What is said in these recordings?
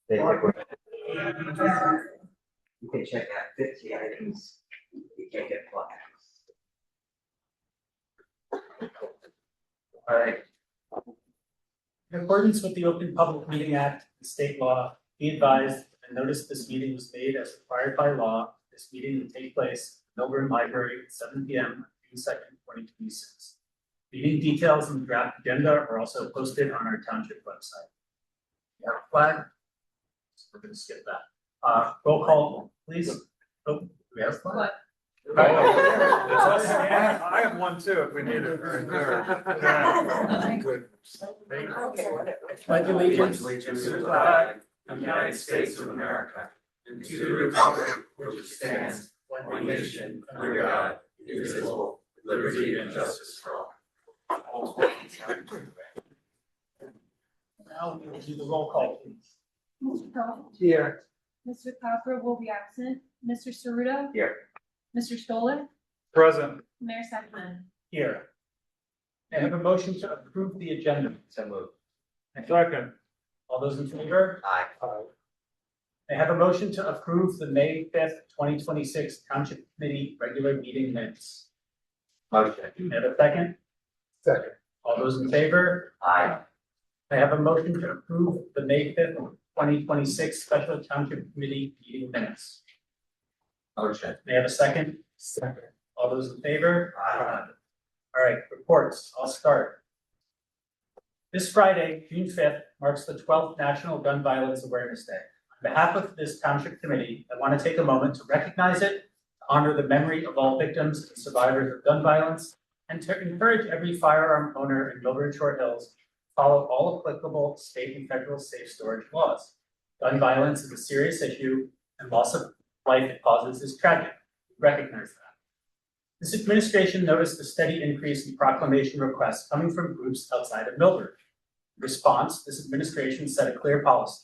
You can check out 50 items. You can't get flags. All right. In accordance with the Open Public Meeting Act and state law, be advised that notice this meeting was made as required by law. This meeting will take place at Milburn Library at 7 p.m. on June 2nd, 2026. Meeting details and the draft agenda are also posted on our township website. You have a flag? So we're going to skip that. Roll call, please. Oh, do we have a flag? I have one too, if we need it. Right there. Pledge allegiance To the flag of the United States of America, and to the republic which stands one nation under God, indivisible, with liberty and justice for all. Now we'll do the roll call, please. Mr. Cole? Here. Mr. Copper will be absent. Mr. Ceruto? Here. Mr. Stoller? Present. Mayor Sexton? Here. I have a motion to approve the agenda. So moved. Second. All those in favor? Aye. I have a motion to approve the May 5th, 2026 Township Committee regular meeting minutes. Motion. I have a second. Second. All those in favor? Aye. I have a motion to approve the May 5th, 2026 special Township Committee meeting minutes. Motion. May I have a second? Second. All those in favor? Aye. All right, reports. I'll start. This Friday, June 5th, marks the 12th National Gun Violence Awareness Day. On behalf of this Township Committee, I want to take a moment to recognize it, to honor the memory of all victims and survivors of gun violence, and to encourage every firearm owner in Milburn Short Hills to follow all applicable state and federal safe storage laws. Gun violence is a serious issue, and loss of life it causes is tragic. We recognize that. This administration noticed a steady increase in proclamation requests coming from groups outside of Milburn. In response, this administration set a clear policy.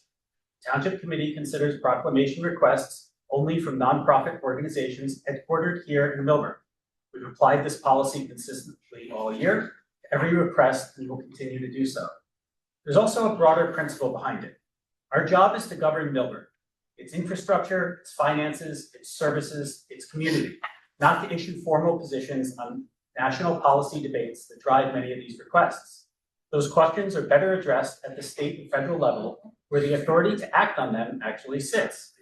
The Township Committee considers proclamation requests only from nonprofit organizations headquartered here in Milburn. We've applied this policy consistently all year to every request and will continue to do so. There's also a broader principle behind it. Our job is to govern Milburn, its infrastructure, its finances, its services, its community, not to issue formal positions on national policy debates that drive many of these requests. Those questions are better addressed at the state and federal level, where the authority to act on them actually sits.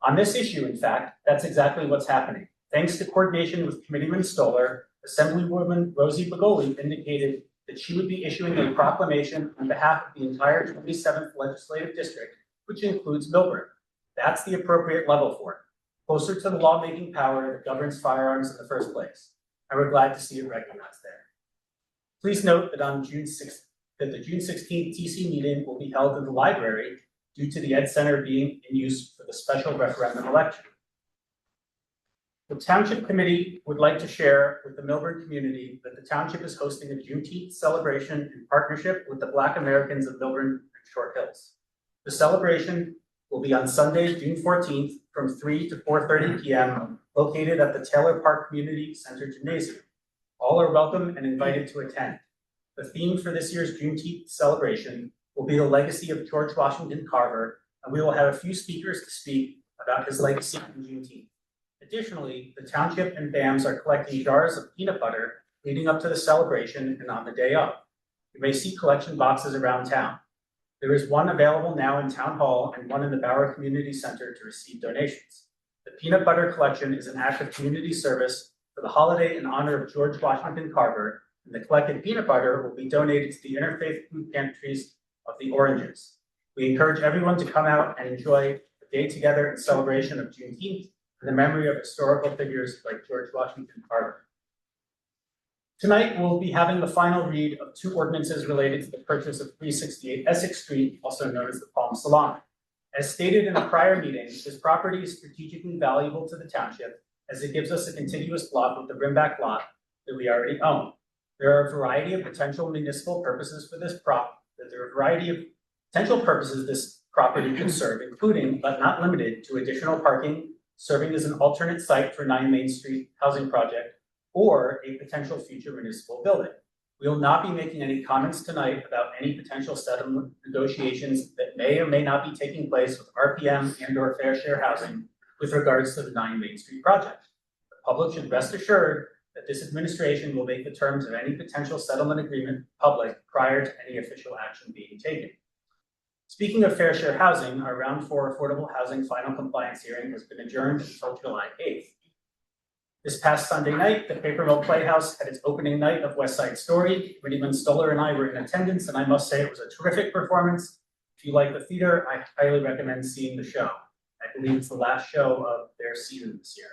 On this issue, in fact, that's exactly what's happening. Thanks to coordination with Committeeman Stoller, Assemblywoman Rosie Bagoli indicated that she would be issuing a proclamation on behalf of the entire 27th Legislative District, which includes Milburn. That's the appropriate level for it, closer to the lawmaking power that governs firearms in the first place. And we're glad to see it recognized there. Please note that on the June 16th TC meeting will be held in the library due to the Ed Center being in use for the special referendum election. The Township Committee would like to share with the Milburn community that the Township is hosting a Juneteenth celebration in partnership with the Black Americans of Milburn and Short Hills. The celebration will be on Sunday, June 14th from 3 to 4:30 p.m. located at the Taylor Park Community Center Gymnasium. All are welcome and invited to attend. The theme for this year's Juneteenth celebration will be the legacy of George Washington Carver, and we will have a few speakers to speak about his legacy in Juneteenth. Additionally, the Township and BAMs are collecting jars of peanut butter leading up to the celebration and on the day of. You may see collection boxes around town. There is one available now in Town Hall and one in the Bauer Community Center to receive donations. The peanut butter collection is an act of community service for the holiday in honor of George Washington Carver, and the collected peanut butter will be donated to the Interfaith Food Pantries of the Oranges. We encourage everyone to come out and enjoy the day together in celebration of Juneteenth and the memory of historical figures like George Washington Carver. Tonight, we'll be having the final read of two ordinances related to the purchase of 368 Essex Street, also known as the Palm Salon. As stated in a prior meeting, this property is strategically valuable to the township as it gives us a contiguous block with the Rimback lot that we already own. There are a variety of potential municipal purposes for this this property could serve, including, but not limited to, additional parking, serving as an alternate site for 9 Main Street housing project, or a potential future municipal building. We will not be making any comments tonight about any potential settlement negotiations that may or may not be taking place with RPM and or Fair Share Housing with regards to the 9 Main Street project. The public should rest assured that this administration will make the terms of any potential settlement agreement public prior to any official action being taken. Speaking of Fair Share Housing, our round 4 affordable housing final compliance hearing has been adjourned until July 8th. This past Sunday night, the Paper Mill Playhouse had its opening night of West Side Story. Riddiman Stoller and I were in attendance, and I must say it was a terrific performance. If you like the theater, I highly recommend seeing the show. I believe it's the last show of their season this year.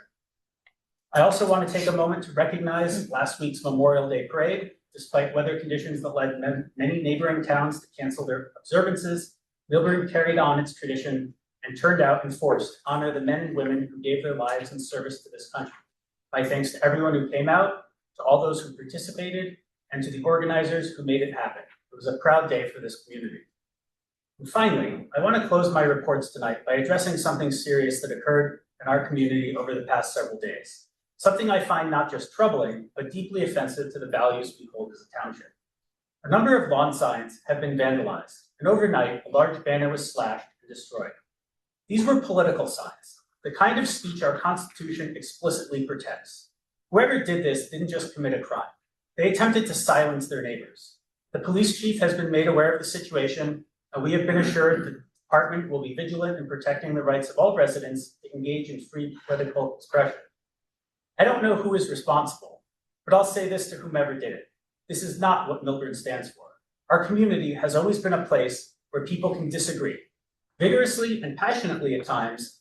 I also want to take a moment to recognize last week's Memorial Day parade. Despite weather conditions that led many neighboring towns to cancel their observances, Millburn carried on its tradition and turned out in force to honor the men and women who gave their lives in service to this country. My thanks to everyone who came out, to all those who participated, and to the organizers who made it happen. It was a proud day for this community. And finally, I want to close my reports tonight by addressing something serious that occurred in our community over the past several days. Something I find not just troubling, but deeply offensive to the values we hold as a township. A number of lawn signs have been vandalized, and overnight, a large banner was slashed and destroyed. These were political signs, the kind of speech our Constitution explicitly protects. Whoever did this didn't just commit a crime. They attempted to silence their neighbors. The police chief has been made aware of the situation, and we have been assured the department will be vigilant in protecting the rights of all residents to engage in free political expression. I don't know who is responsible, but I'll say this to whomever did it. This is not what Millburn stands for. Our community has always been a place where people can disagree, vigorously and passionately at times,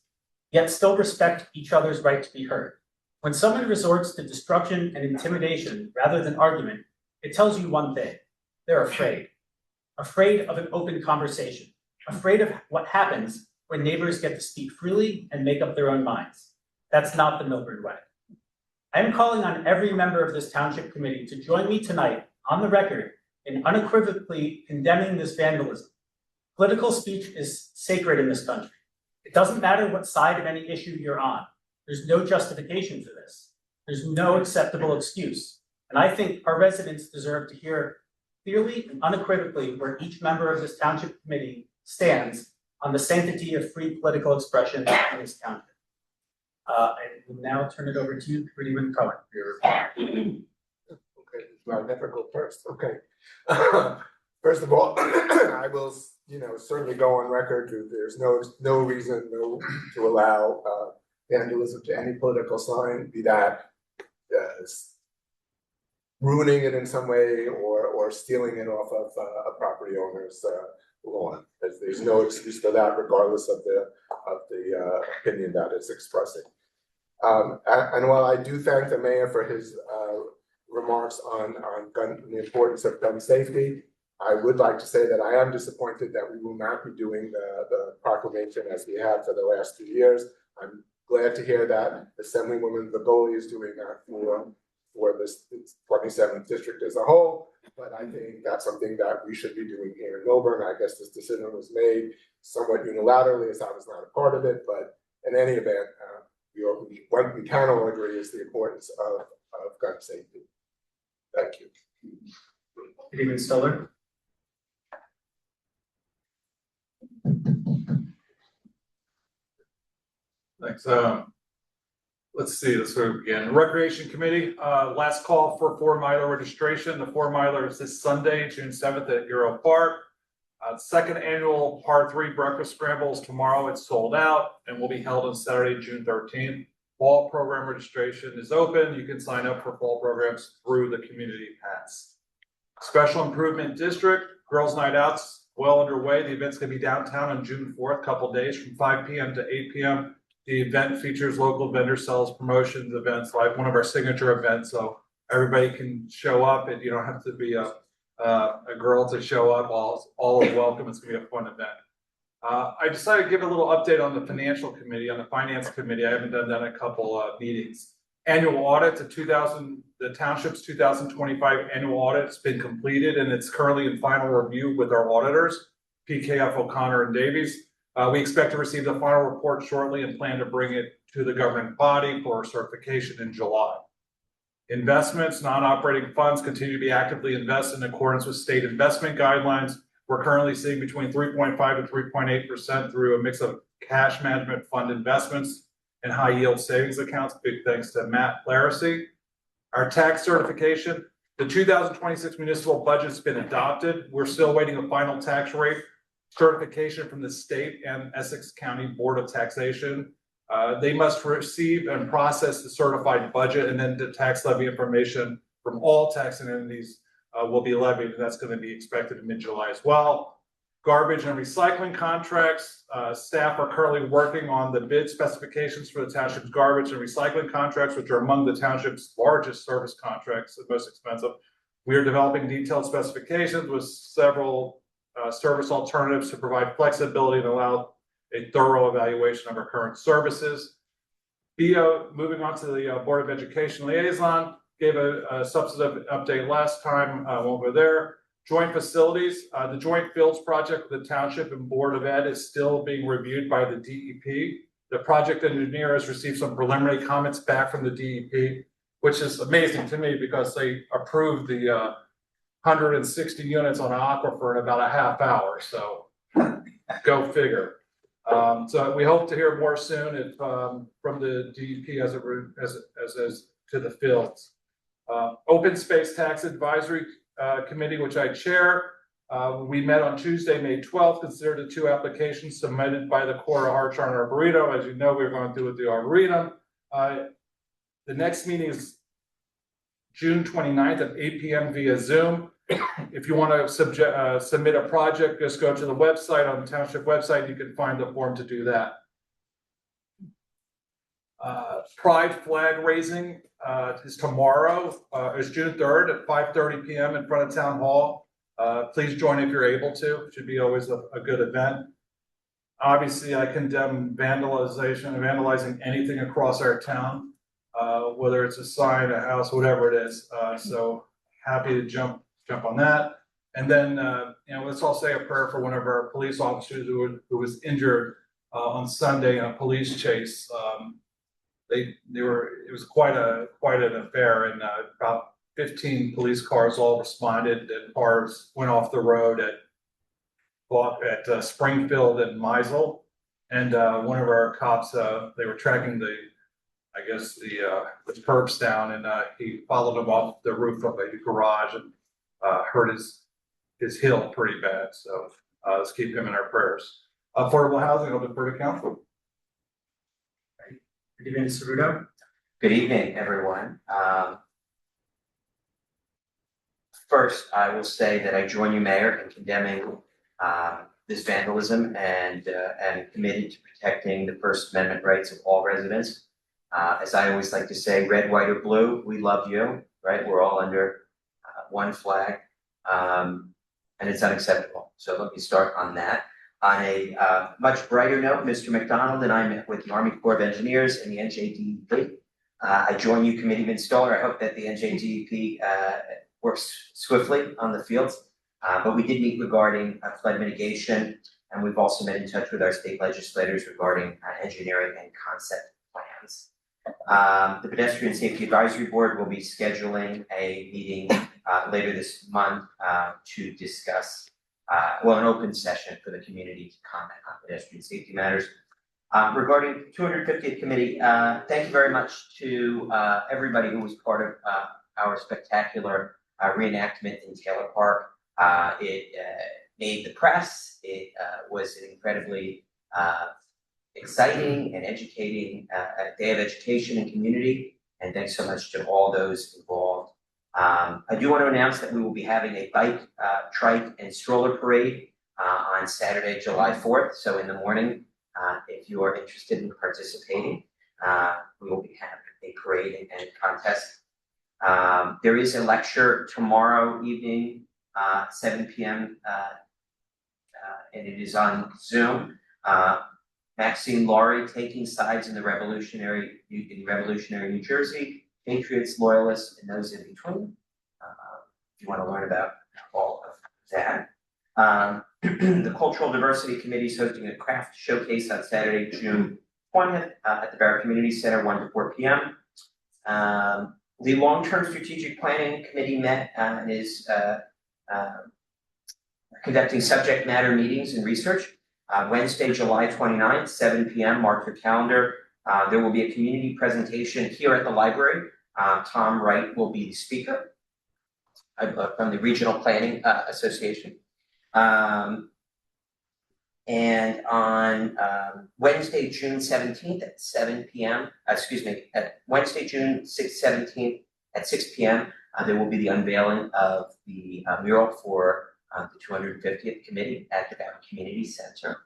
yet still respect each other's right to be heard. When someone resorts to destruction and intimidation rather than argument, it tells you one thing: they're afraid. Afraid of an open conversation, afraid of what happens when neighbors get to speak freely and make up their own minds. That's not the Millburn way. I am calling on every member of this township committee to join me tonight on the record in unequivocally condemning this vandalism. Political speech is sacred in this country. It doesn't matter what side of any issue you're on. There's no justification for this. There's no acceptable excuse. And I think our residents deserve to hear clearly and unequivocally where each member of this township committee stands on the sanctity of free political expression in this township. I will now turn it over to you, Riddiman Cohen, for your report. Okay, well, I never go first. Okay. First of all, I will, certainly go on record. There's no reason to allow vandalism to any political sign, be that ruining it in some way or stealing it off of a property owner's lawn. There's no excuse for that, regardless of the opinion that it's expressing. And while I do thank the mayor for his remarks on the importance of gun safety, I would like to say that I am disappointed that we will not be doing the proclamation as we have for the last 2 years. I'm glad to hear that Assemblywoman Vigoli is doing that for this 27th district as a whole, but I think that's something that we should be doing here in Millburn. I guess this decision was made somewhat unilaterally, as I was not a part of it, but in any event, what we can all agree is the importance of gun safety. Thank you. Good evening, Stoller. Thanks. Let's see, let's go again. Recreation Committee, last call for 4-miler registration. The 4-miler is this Sunday, June 7th at Euro Park. Second annual Par 3 breakfast scramble is tomorrow. It's sold out and will be held on Saturday, June 13th. Fall program registration is open. You can sign up for fall programs through the community pass. Special Improvement District, Girls Night Out's well underway. The event's gonna be downtown on June 4th, couple days from 5 p.m. to 8 p.m. The event features local vendor sales, promotions, events, like one of our signature events. So everybody can show up and you don't have to be a girl to show up. All are welcome. It's gonna be a fun event. I decided to give a little update on the financial committee, on the finance committee. I haven't done that in a couple meetings. Annual audit the township's 2025 annual audit has been completed and it's currently in final review with our auditors, PKF O'Connor and Davies. We expect to receive the final report shortly and plan to bring it to the governing body for certification in July. Investments, non-operating funds continue to be actively invested in accordance with state investment guidelines. We're currently seeing between 3.5 and 3.8% through a mix of cash management fund investments and high yield savings accounts. Big thanks to Matt Claracy. Our tax certification, the 2026 municipal budget's been adopted. We're still waiting a final tax rate certification from the state and Essex County Board of Taxation. They must receive and process the certified budget, and then the tax levy information from all taxing entities will be levied, and that's going to be expected in mid-July as well. Garbage and recycling contracts, staff are currently working on the bid specifications for the township's garbage and recycling contracts, which are among the township's largest service contracts and most expensive. We are developing detailed specifications with several service alternatives to provide flexibility and allow a thorough evaluation of our current services. Moving on to the Board of Education liaison, gave a substantive update last time, won't go there. Joint facilities, the joint fields project with the Township and Board of Ed is still being reviewed by the DEP. The project engineer has received some preliminary comments back from the DEP, which is amazing to me because they approved the 160 units on an aquifer in about a half hour, so go figure. So we hope to hear more soon if, from the DEP as to the fields. Open Space Tax Advisory Committee, which I chair. We met on Tuesday, May 12th, considered the two applications submitted by the Cora Hartshorn Arboretum. As you know, we're going through with the Arboretum. The next meeting is June 29th at 8 p.m. via Zoom. If you want to submit a project, just go to the website, on the Township website. You can find the form to do that. Pride flag raising is tomorrow, is June 3rd at 5:30 p.m. in front of Town Hall. Please join if you're able to. It should be always a good event. Obviously, I condemn vandalizing anything across our town, whether it's a sign, a house, whatever it is. So happy to jump on that. And then, let's all say a prayer for one of our police officers who was injured on Sunday in a police chase. It was quite an affair, and about 15 police cars all responded, and cars went off the road at Springfield and Meisel. And one of our cops, they were tracking the curbs down, and he followed them off the roof of a garage and hurt his heel pretty bad. So let's keep him in our prayers. Affordable housing, I'll defer to council. Good evening, Ceruto. Good evening, everyone. First, I will say that I join you, Mayor, in condemning this vandalism and committed to protecting the First Amendment rights of all residents. As I always like to say, red, white, or blue, we love you, right? We're all under one flag, and it's unacceptable. So let me start on that. On a much brighter note, Mr. McDonald and I met with the Army Corps of Engineers and the NJDEP. I join you, Committeeman Stoller. I hope that the NJDEP works swiftly on the fields, but we did meet regarding flood mitigation, and we've also been in touch with our state legislators regarding engineering and concept plans. The Pedestrian Safety Advisory Board will be scheduling a meeting later this month to discuss an open session for the community to comment on pedestrian safety matters. Regarding 250th committee, thank you very much to everybody who was part of our spectacular reenactment in Taylor Park. It made the press. It was an incredibly exciting and educating day of education and community. And thanks so much to all those involved. I do want to announce that we will be having a bike, trike, and stroller parade on Saturday, July 4th. So in the morning, if you are interested in participating, we will be having a parade and contest. There is a lecture tomorrow evening, 7 p.m., and it is on Zoom. Maxine Laurie, Taking Sides in Revolutionary New Jersey, Patriots, Loyalists, and those in between. If you want to learn about all of that. The Cultural Diversity Committee is hosting a craft showcase on Saturday, June 20th at the Barrett Community Center, 1 to 4 p.m. The long-term strategic planning committee met and is conducting subject matter meetings and research. Wednesday, July 29th, 7 p.m. Mark your calendar. There will be a community presentation here at the library. Tom Wright will be the speaker from the Regional Planning Association. And on Wednesday, June 17th at 7 p.m., Wednesday, June 17th at 6 p.m., there will be the unveiling of the mural for the 250th committee at the Valley Community Center,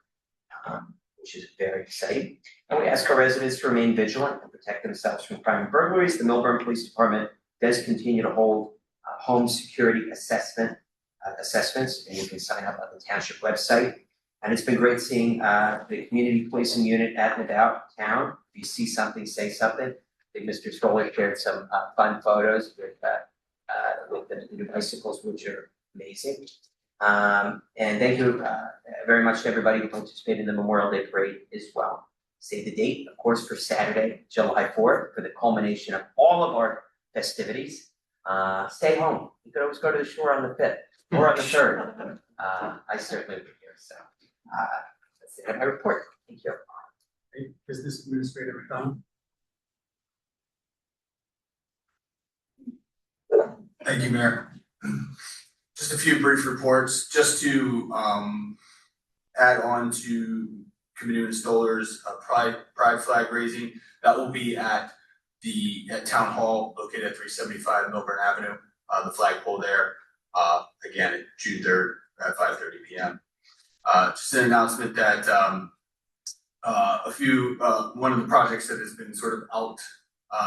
which is very exciting. And we ask our residents to remain vigilant and protect themselves from crime and burglaries. The Millburn Police Department does continue to hold home security assessments, and you can sign up on the Township website. And it's been great seeing the community policing unit at and about town. If you see something, say something. I think Mr. Stoller shared some fun photos with the new bicycles, which are amazing. And thank you very much to everybody who participated in the Memorial Day Parade as well. Save the date, of course, for Saturday, July 4th, for the culmination of all of our festivities. Stay home. You could always go to the shore on the 5th or on the 3rd. I certainly would here, so that's the end of my report. Thank you. Business Administrator Tom. Thank you, Mayor. Just a few brief reports, just to add on to Committee Stoller's pride flag raising. That will be at Town Hall, located at 375 Milburn Avenue. The flagpole there, again, June 3rd at 5:30 p.m. Just an announcement that one of the projects that has been sort of out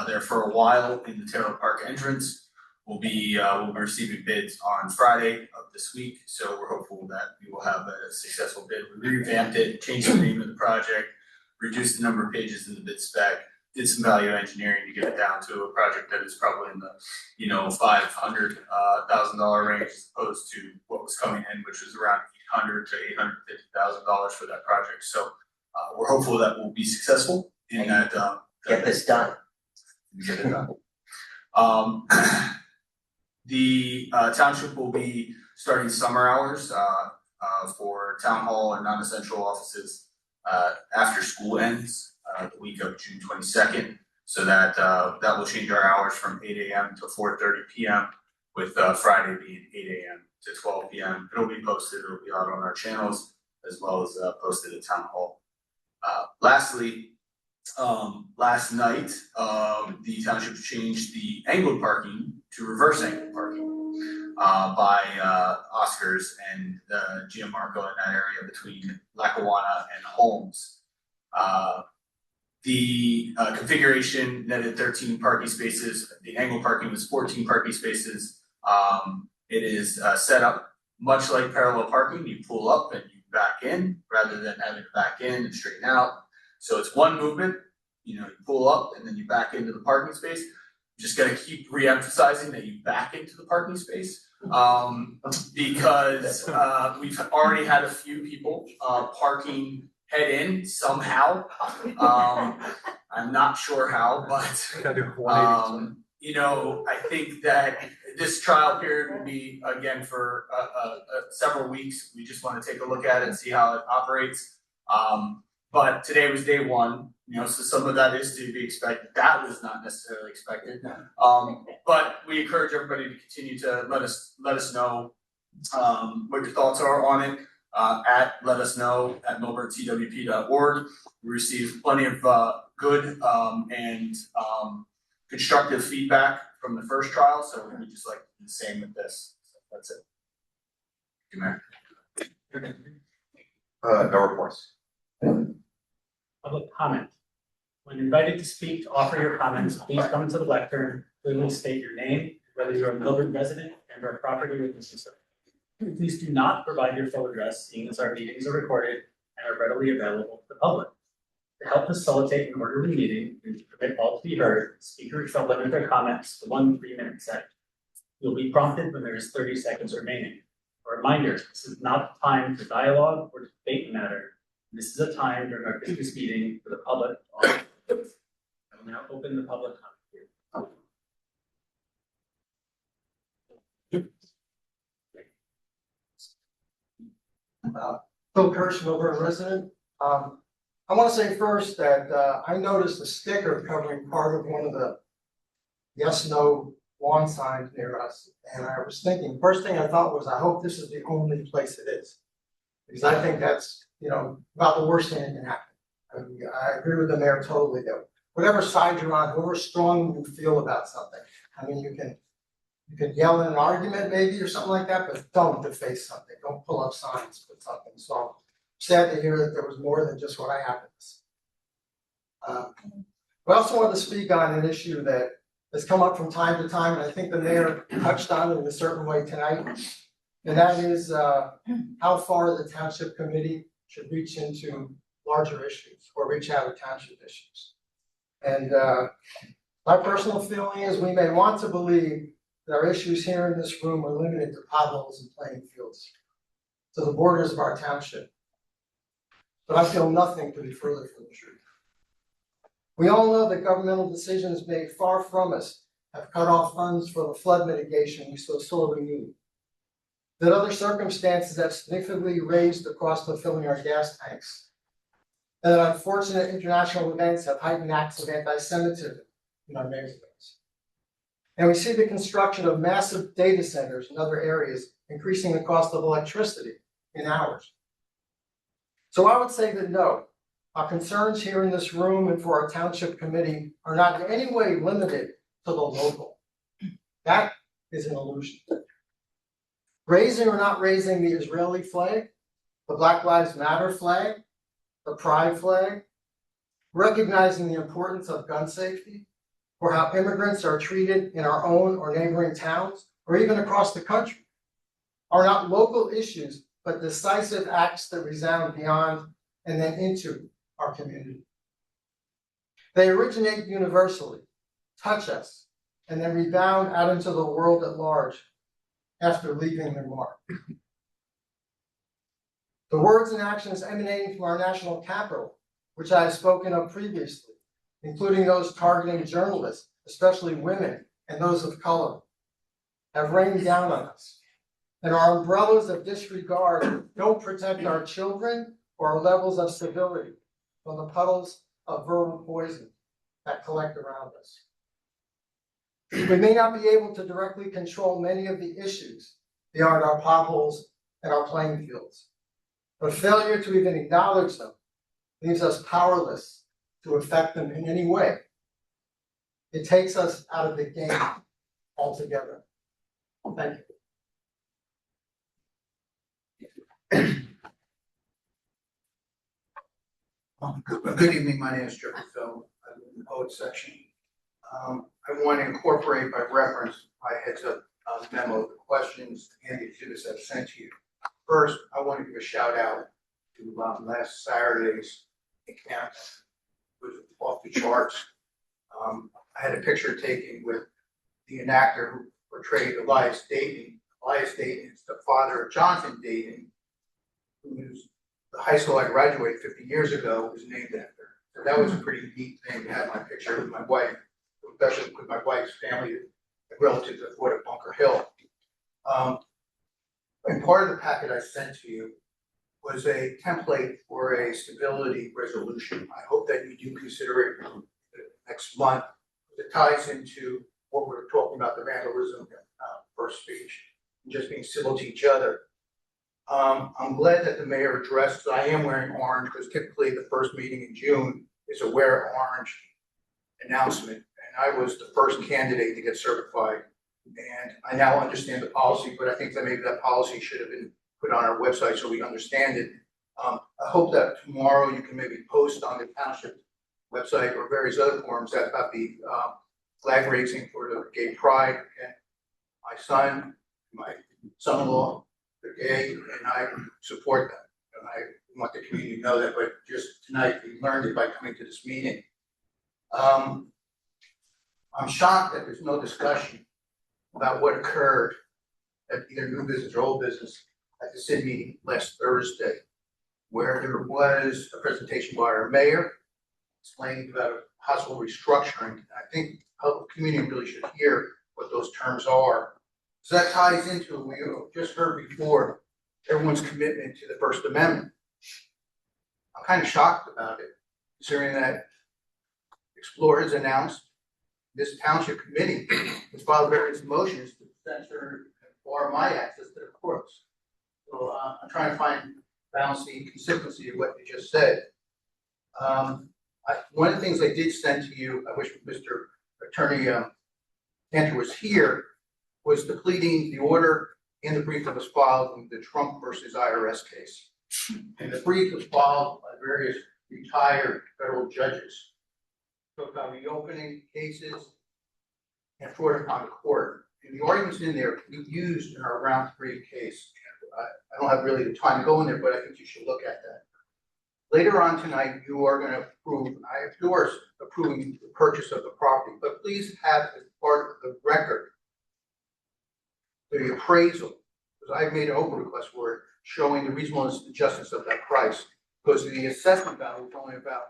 there for a while in the Taylor Park entrance we'll be receiving bids on Friday of this week, so we're hopeful that we will have a successful bid. We revamped it, changed the name of the project, reduced the number of pages in the bid spec, did some value engineering to get it down to a project that is probably in the $500,000 range, as opposed to what was coming in, which was around $800,000 to $850,000 for that project. So we're hopeful that we'll be successful in that. Get this done. Get it done. The township will be starting summer hours for town hall and non-essential offices after school ends the week of June 22nd. So that will change our hours from 8 a.m. to 4:30 p.m. with Friday being 8 a.m. to 12 p.m. It'll be posted. It'll be out on our channels as well as posted at town hall. Lastly, last night, the township changed the angled parking to reverse angled parking by Oscars and Gianmarco in that area between Lackawanna and Holmes. The configuration netted 13 parking spaces. The angled parking was 14 parking spaces. It is set up much like parallel parking. You pull up and you back in rather than having to back in and straighten out. So it's one movement, you pull up and then you back into the parking space. You just gotta keep re-emphasizing that you back into the parking space because we've already had a few people parking head in somehow. I'm not sure how, but I think that this trial period will be again for several weeks. We just want to take a look at it and see how it operates. But today was day one, so some of that is to be expected. That was not necessarily expected. But we encourage everybody to continue to let us know what your thoughts are on it. Let us know at milburntwp.org. We received plenty of good and constructive feedback from the first trial, so we just like to do the same with this. So that's it. Thank you, Mayor. No reports. Public comment. When invited to speak, to offer your comments, please come to the lectern, clearly state your name, whether you're a Milburn resident and or property or business owner. Please do not provide your full address, seeing as our meetings are recorded and are readily available to the public. To help facilitate an orderly meeting and to permit all to be heard, speakers shall limit their comments to 1 3-minute set. You'll be prompted when there is 30 seconds remaining. A reminder, this is not the time for dialogue or to debate the matter. This is a time during our business meeting for the public. I will now open the public comment period. first Milburn resident. I want to say first that I noticed a sticker covering part of one of the yes/no lawn signs near us, and I was thinking, first thing I thought was, I hope this is the only place it is, because I think that's, you know, about the worst thing that can happen. I mean, I agree with the mayor totally that whatever side you're on, however strong you feel about something, I mean, you can yell in an argument maybe or something like that, but don't deface something. Don't pull up signs with something. So sad to hear that there was more than just what I happened to see. I also want to speak on an issue that has come up from time to time, and I think the mayor touched on it in a certain way tonight. And that is how far the township committee should reach into larger issues or reach out of township issues. And my personal feeling is we may want to believe that our issues here in this room are limited to potholes and playing fields, to the borders of our township. But I feel nothing could be further from the truth. We all know that governmental decisions made far from us have cut off funds for the flood mitigation we so sorely need. That other circumstances have significantly raised the cost of filling our gas tanks. And that unfortunate international events have heightened acts of anti-Semitism in our neighborhoods. And we see the construction of massive data centers in other areas, increasing the cost of electricity in ours. So I would say that no, our concerns here in this room and for our township committee are not in any way limited to the local. That is an illusion. Raising or not raising the Israeli flag, the Black Lives Matter flag, the Pride flag, recognizing the importance of gun safety, or how immigrants are treated in our own or neighboring towns, or even across the country, are not local issues, but decisive acts that resound beyond and then into our community. They originate universally, touch us, and then rebound out into the world at large after leaving their mark. The words and actions emanating from our national capital, which I have spoken of previously, including those targeting journalists, especially women and those of color, have rained down on us. And our umbrellas of disregard don't protect our children or our levels of civility from the puddles of verbal poison that collect around us. We may not be able to directly control many of the issues beyond our potholes and our playing fields, but failure to even acknowledge them leaves us powerless to affect them in any way. It takes us out of the game altogether. Thank you. Good evening, my name is Jeffrey Phil. I live in the poet section. I want to incorporate by reference my heads up memo, the questions and the exhibits I've sent to you. First, I want to give a shout out to last Saturday's encounter, which was off the charts. I had a picture taken with the enactor who portrayed Elias Dayton. Elias Dayton is the father of Jonathan Dayton, who's the high school I graduated 50 years ago was named after. So that was a pretty neat thing to have my picture with my wife, especially with my wife's family, relatives that fought at Bunker Hill. And part of the packet I sent to you was a template for a stability resolution. I hope that you do consider it next month. It ties into what we were talking about, the vandalism first speech, and just being civil to each other. I'm glad that the mayor addressed, I am wearing orange because typically the first meeting in June is a wear orange announcement. And I was the first candidate to get certified. And I now understand the policy, but I think that maybe that policy should have been put on our website so we understand it. I hope that tomorrow you can maybe post on the township website or various other forums that about the flag raising for the gay pride. And my son, my son-in-law, they're gay, and I support them. And I want the community to know that, but just tonight we learned it by coming to this meeting. I'm shocked that there's no discussion about what occurred at either new business or old business at the city meeting last Thursday, where there was a presentation by our mayor explaining about a possible restructuring. I think the public community really should hear what those terms are. So that ties into, we just heard before, everyone's commitment to the First Amendment. I'm kind of shocked about it, considering that Explore has announced this township committee has filed various motions to censor and bar my access to the courts. So I'm trying to find balance the consistency of what you just said. One of the things I did send to you, I wish Mr. Attorney Cantor was here, was the pleading, the order in the brief that was filed in the Trump versus IRS case. And the brief was filed by various retired federal judges. So about reopening cases and fraud upon the court. And the arguments in there can be used in our round 3 case. I don't have really the time to go in there, but I think you should look at that. Later on tonight, you are going to approve, I endorse approving the purchase of the property, but please have as part of the record the appraisal, because I've made an open request for it, showing the reasonableness and justice of that price, because the assessment value is only about,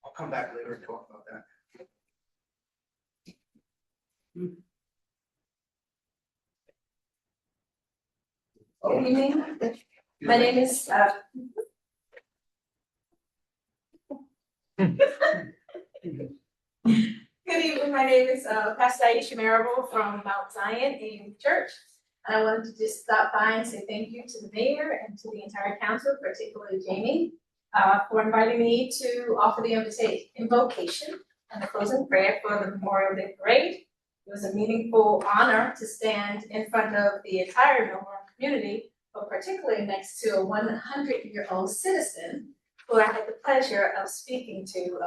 I'll come back later and talk about that. Good evening. My name is, Good evening, my name is Pastor Aisha Marable from Mount Zion AME Church. And I wanted to just stop by and say thank you to the mayor and to the entire council, particularly Jamie, for inviting me to offer the invocation and the closing prayer for the Memorial Day Parade. It was a meaningful honor to stand in front of the entire Millburn community, but particularly next to a 100-year-old citizen who I had the pleasure of speaking to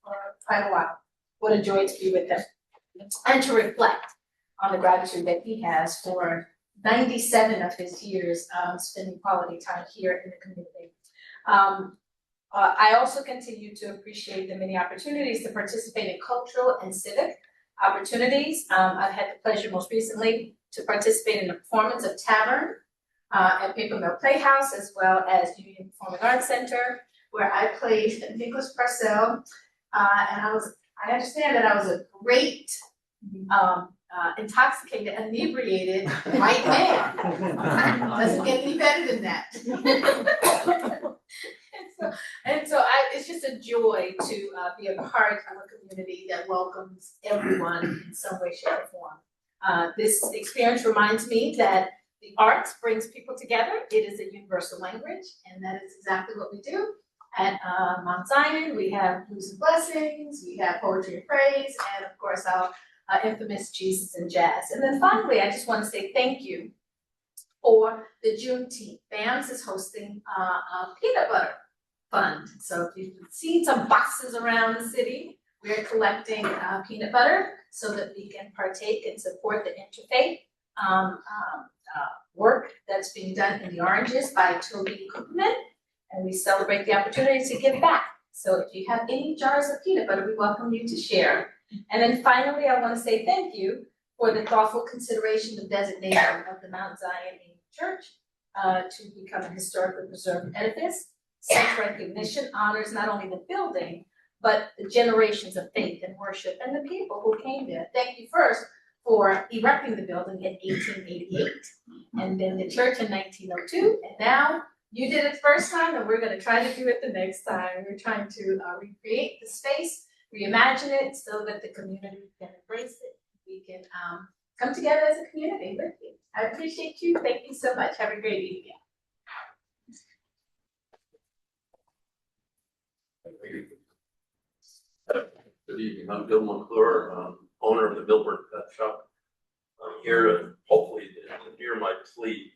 for quite a while. What a joy to be with him and to reflect on the gratitude that he has for 97 of his years spending quality time here in the community. I also continue to appreciate the many opportunities to participate in cultural and civic opportunities. I've had the pleasure most recently to participate in the performance of Tavern at Paper Mill Playhouse, as well as Union Performing Arts Center, where I played Nicholas Purcell, and I understand that I was a great, intoxicated, inebriated white man. Doesn't get any better than that. It's just a joy to be a part of a community that welcomes everyone in some way, shape, or form. This experience reminds me that the arts brings people together. It is a universal language, and that is exactly what we do. At Mount Zion, we have Blues and Blessings, we have Poetry and Praise, and of course our infamous Jesus and Jazz. And then finally, I just want to say thank you for the Juneteenth. BAMS is hosting a peanut butter fund. So if you've seen some boxes around the city, we are collecting peanut butter so that we can partake and support the interfaith work that's being done in the Oranges by Toby Cookman, and we celebrate the opportunity to give back. So if you have any jars of peanut butter, we welcome you to share. And then finally, I want to say thank you for the thoughtful consideration of designation of the Mount Zion Church to become a historically preserved edifice. Such recognition honors not only the building, but the generations of faith and worship and the people who came there. Thank you first for erecting the building in 1888, and then the church in 1902, and now you did it the first time, and we're going to try to do it the next time. We're trying to recreate the space, reimagine it so that the community can embrace it. We can come together as a community with you. I appreciate you. Thank you so much. Have a great evening. Good evening, I'm Bill McClure, owner of the Millburn Pet Shop. I'm here and hopefully to hear my plea.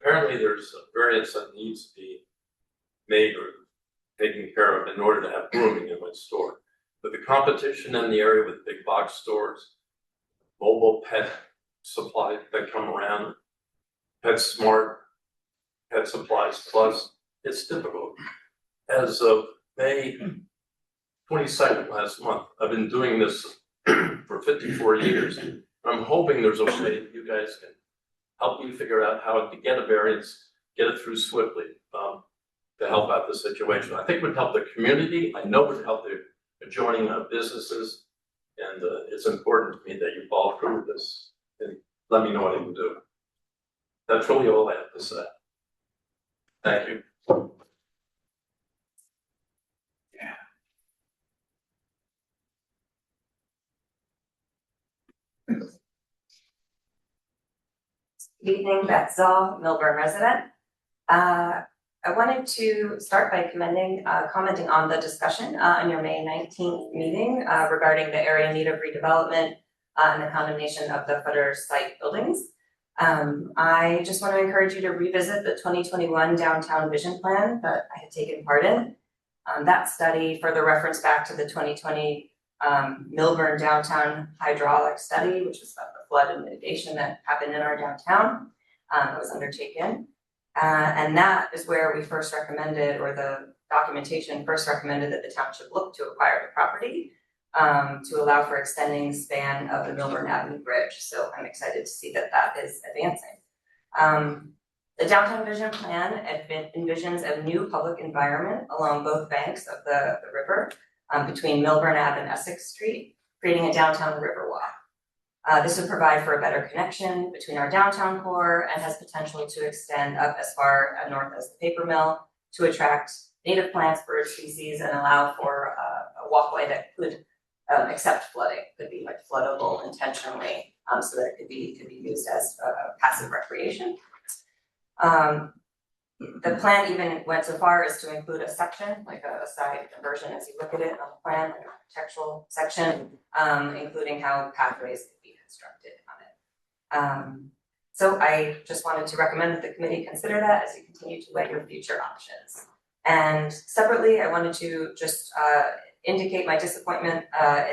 Apparently there's a variance that needs to be made or taken care of in order to have grooming in my store. But the competition in the area with big box stores, mobile pet supply that come around, PetSmart, Pet Supplies Plus, it's difficult. As of May 22nd last month, I've been doing this for 54 years. I'm hoping there's a way that you guys can help me figure out how to get a variance, get it through swiftly to help out the situation. I think it would help the community. I know it would help the adjoining businesses. And it's important to me that you follow through with this and let me know what I can do. That's really all I have to say. Thank you. Good evening, Beth Zoll, Milburn resident. I wanted to start by commenting on the discussion on your May 19th meeting regarding the area in need of redevelopment and the condemnation of the footer site buildings. I just want to encourage you to revisit the 2021 downtown vision plan that I had taken part in. That study further referenced back to the 2020 Milburn downtown hydraulic study, which was about the flood and mitigation that happened in our downtown that was undertaken. And that is where we first recommended, or the documentation first recommended, that the township look to acquire the property to allow for extending the span of the Milburn Avenue Bridge. So I'm excited to see that that is advancing. The downtown vision plan envisions a new public environment along both banks of the river between Milburn Ave and Essex Street, creating a downtown river walk. This would provide for a better connection between our downtown core and has potential to extend up as far north as the paper mill to attract native plants, bird species, and allow for a walkway that could accept flooding, could be like floodable intentionally, so that it could be used as passive recreation. The plan even went so far as to include a section, like a side version as you look at it on the plan, like an architectural section, including how pathways could be constructed on it. So I just wanted to recommend that the committee consider that as you continue to weigh your future options. And separately, I wanted to just indicate my disappointment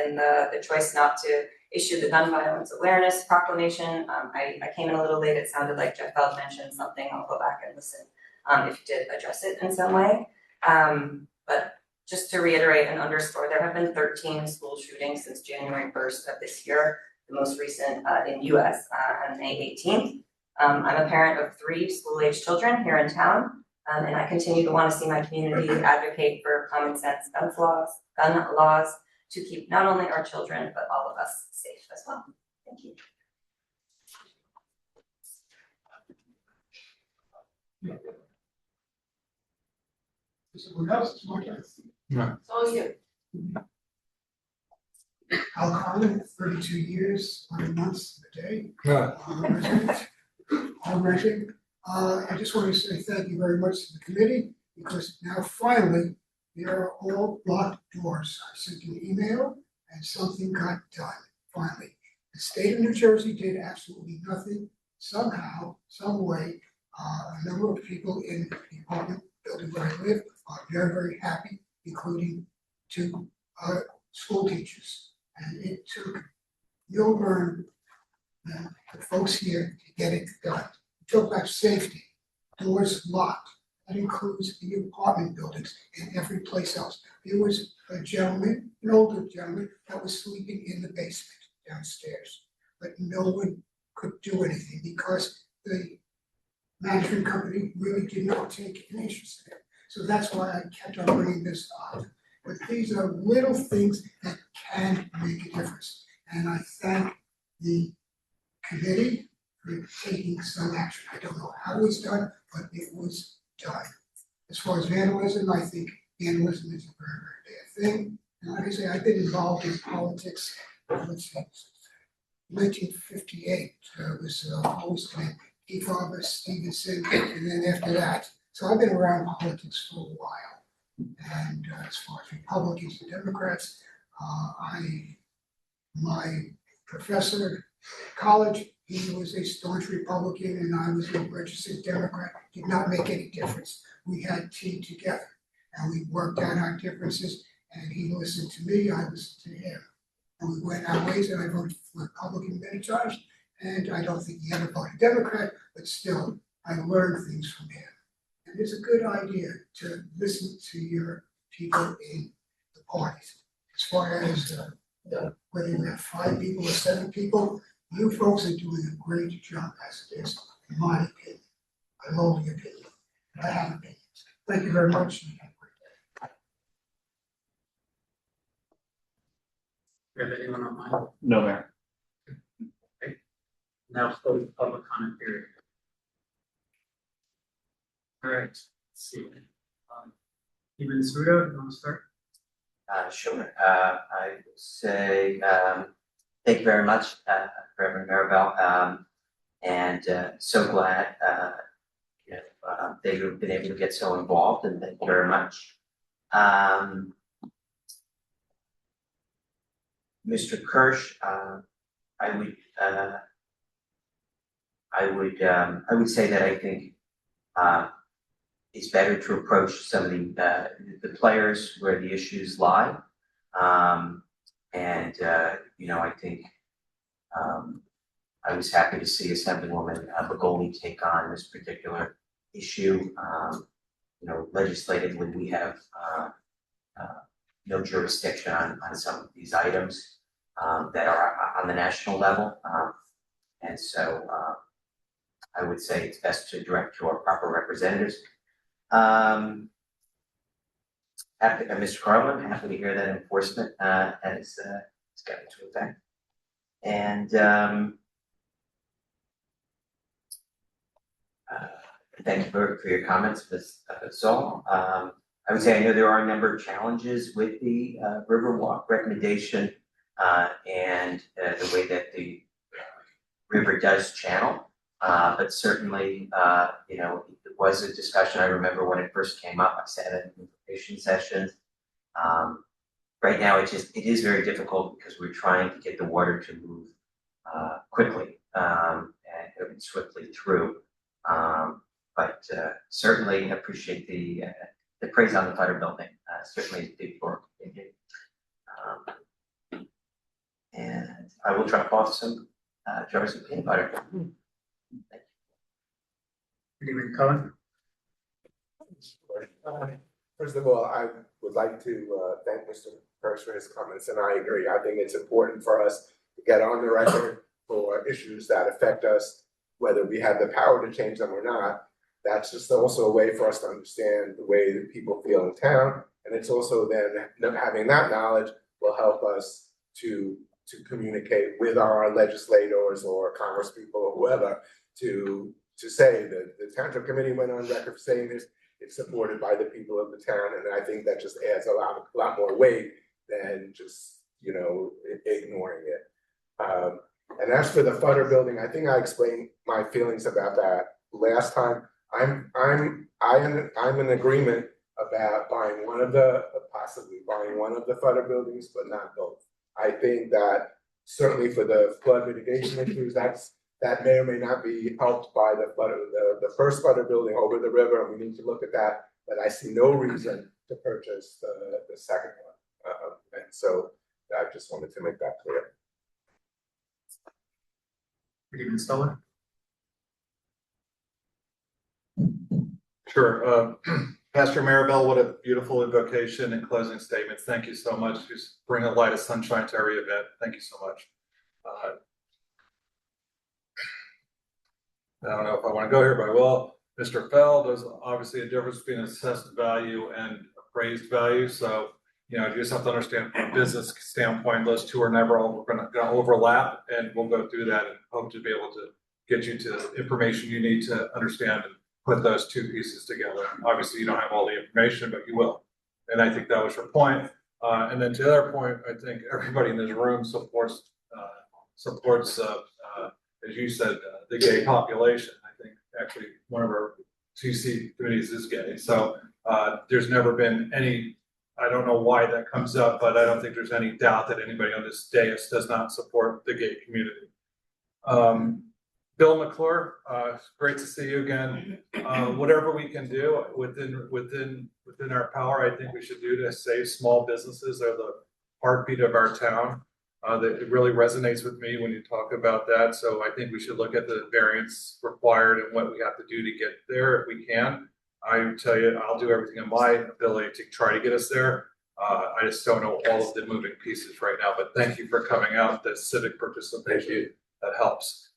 in the choice not to issue the gun violence awareness proclamation. I came in a little late. It sounded like Jeff Bell mentioned something. I'll go back and listen if you did address it in some way. But just to reiterate and underscore, there have been 13 school shootings since January 1st of this year, the most recent in US on May 18th. I'm a parent of 3 school-age children here in town, and I continue to want to see my community advocate for common sense gun laws to keep not only our children, but all of us safe as well. Thank you. Someone else, It's all you. Al Carlin, 32 years, 11 months, a day. Resident. I just want to say thank you very much to the committee, because now finally, there are all locked doors. I sent an email and something got done, finally. The state of New Jersey did absolutely nothing. Somehow, some way, a number of people in the apartment building where I live are very, very happy, including 2 school teachers. And it took Milburn, the folks here, to get it done. We talk about safety, doors locked. That includes the apartment buildings and every place else. There was a gentleman, an older gentleman, that was sleeping in the basement downstairs. But no one could do anything because the management company really did not take an interest in it. So that's why I kept on bringing this up. But these are little things that can make a difference. And I thank the committee for taking some action. I don't know how it was done, but it was done. As far as vandalism, I think vandalism is a very, very bad thing. And like I say, I've been involved in politics, let's see, 1958, was Holston, Keith Arbus, Stevenson, and then after that. So I've been around politics for a while. And as far as Republicans and Democrats, my professor at college, he was a staunch Republican and I was a registered Democrat. Did not make any difference. We had tea together and we worked out our differences, and he listened to me, I listened to him. And we went our ways, and I voted for Republican many times, and I don't think he ever voted Democrat, but still, I learned things from him. And it's a good idea to listen to your people in the parties. As far as whether you have 5 people or 7 people, you folks are doing a great job as it is, in my opinion, my lowly opinion. I have opinions. Thank you very much. Do you have anyone online? No, Mayor. Okay. Now let's go to the public comment period. All right, let's see. Even Suda, you want to start? Sure. I would say Thank you very much, Reverend Maribel. And so glad they've been able to get so involved, and thank you very much. Mr. Kirsch, I would say that I think it's better to approach some of the players where the issues lie. I think I was happy to see Assemblywoman Begoli take on this particular issue. Legislatively, we have no jurisdiction on some of these items that are on the national level. And so I would say it's best to direct to our proper representatives. Mr. Carlin, happy to hear that enforcement has got into effect. And thank you for your comments, Ms. Zoll. I would say I know there are a number of challenges with the Riverwalk recommendation and the way that the river does channel. But certainly, it was a discussion. I remember when it first came up, I sat in information sessions. Right now, it is very difficult because we're trying to get the water to move quickly and swiftly through. But certainly appreciate the praise on the Federal building. Certainly a big work. And I will drop off some jars of peanut butter. Good evening, Cohen. First of all, I would like to thank Mr. Kirsch for his comments, and I agree. I think it's important for us to get on the record for issues that affect us, whether we have the power to change them or not. That's just also a way for us to understand the way that people feel in town, and it's also then having that knowledge will help us to communicate with our legislators or congresspeople or whoever to say that the Township Committee went on record saying this. It's supported by the people of the town, and I think that just adds a lot more weight than just ignoring it. And as for the Futter building, I think I explained my feelings about that last time. I'm in agreement about possibly buying one of the Futter buildings, but not both. I think that certainly for the flood mitigation issues, that may or may not be helped by the first Futter building over the river, and we need to look at that. But I see no reason to purchase the second one, and so I just wanted to make that clear. Good evening, Stoller. Sure. Pastor Maribel, what a beautiful invocation and closing statements. Thank you so much. Just bring a light of sunshine to every event. Thank you so much. I don't know if I want to go here, but I will. Mr. Fell, there's obviously a difference between assessed value and appraised value. So, you just have to understand from a business standpoint, those two are never going to overlap, and we'll go through that and hope to be able to get you to the information you need to understand and put those two pieces together. Obviously, you don't have all the information, but you will. And I think that was your point. And then to the other point, I think everybody in this room supports, as you said, the gay population. I think actually one of our TC communities is gay. So there's never been any, I don't know why that comes up, but I don't think there's any doubt that anybody on this dais does not support the gay community. Bill McClure, great to see you again. Whatever we can do within our power, I think we should do to save small businesses. They're the heartbeat of our town. That it really resonates with me when you talk about that. So I think we should look at the variance required and what we have to do to get there if we can. I tell you, I'll do everything in my ability to try to get us there. I just don't know all of the moving pieces right now, but thank you for coming out. The civic participation, that helps.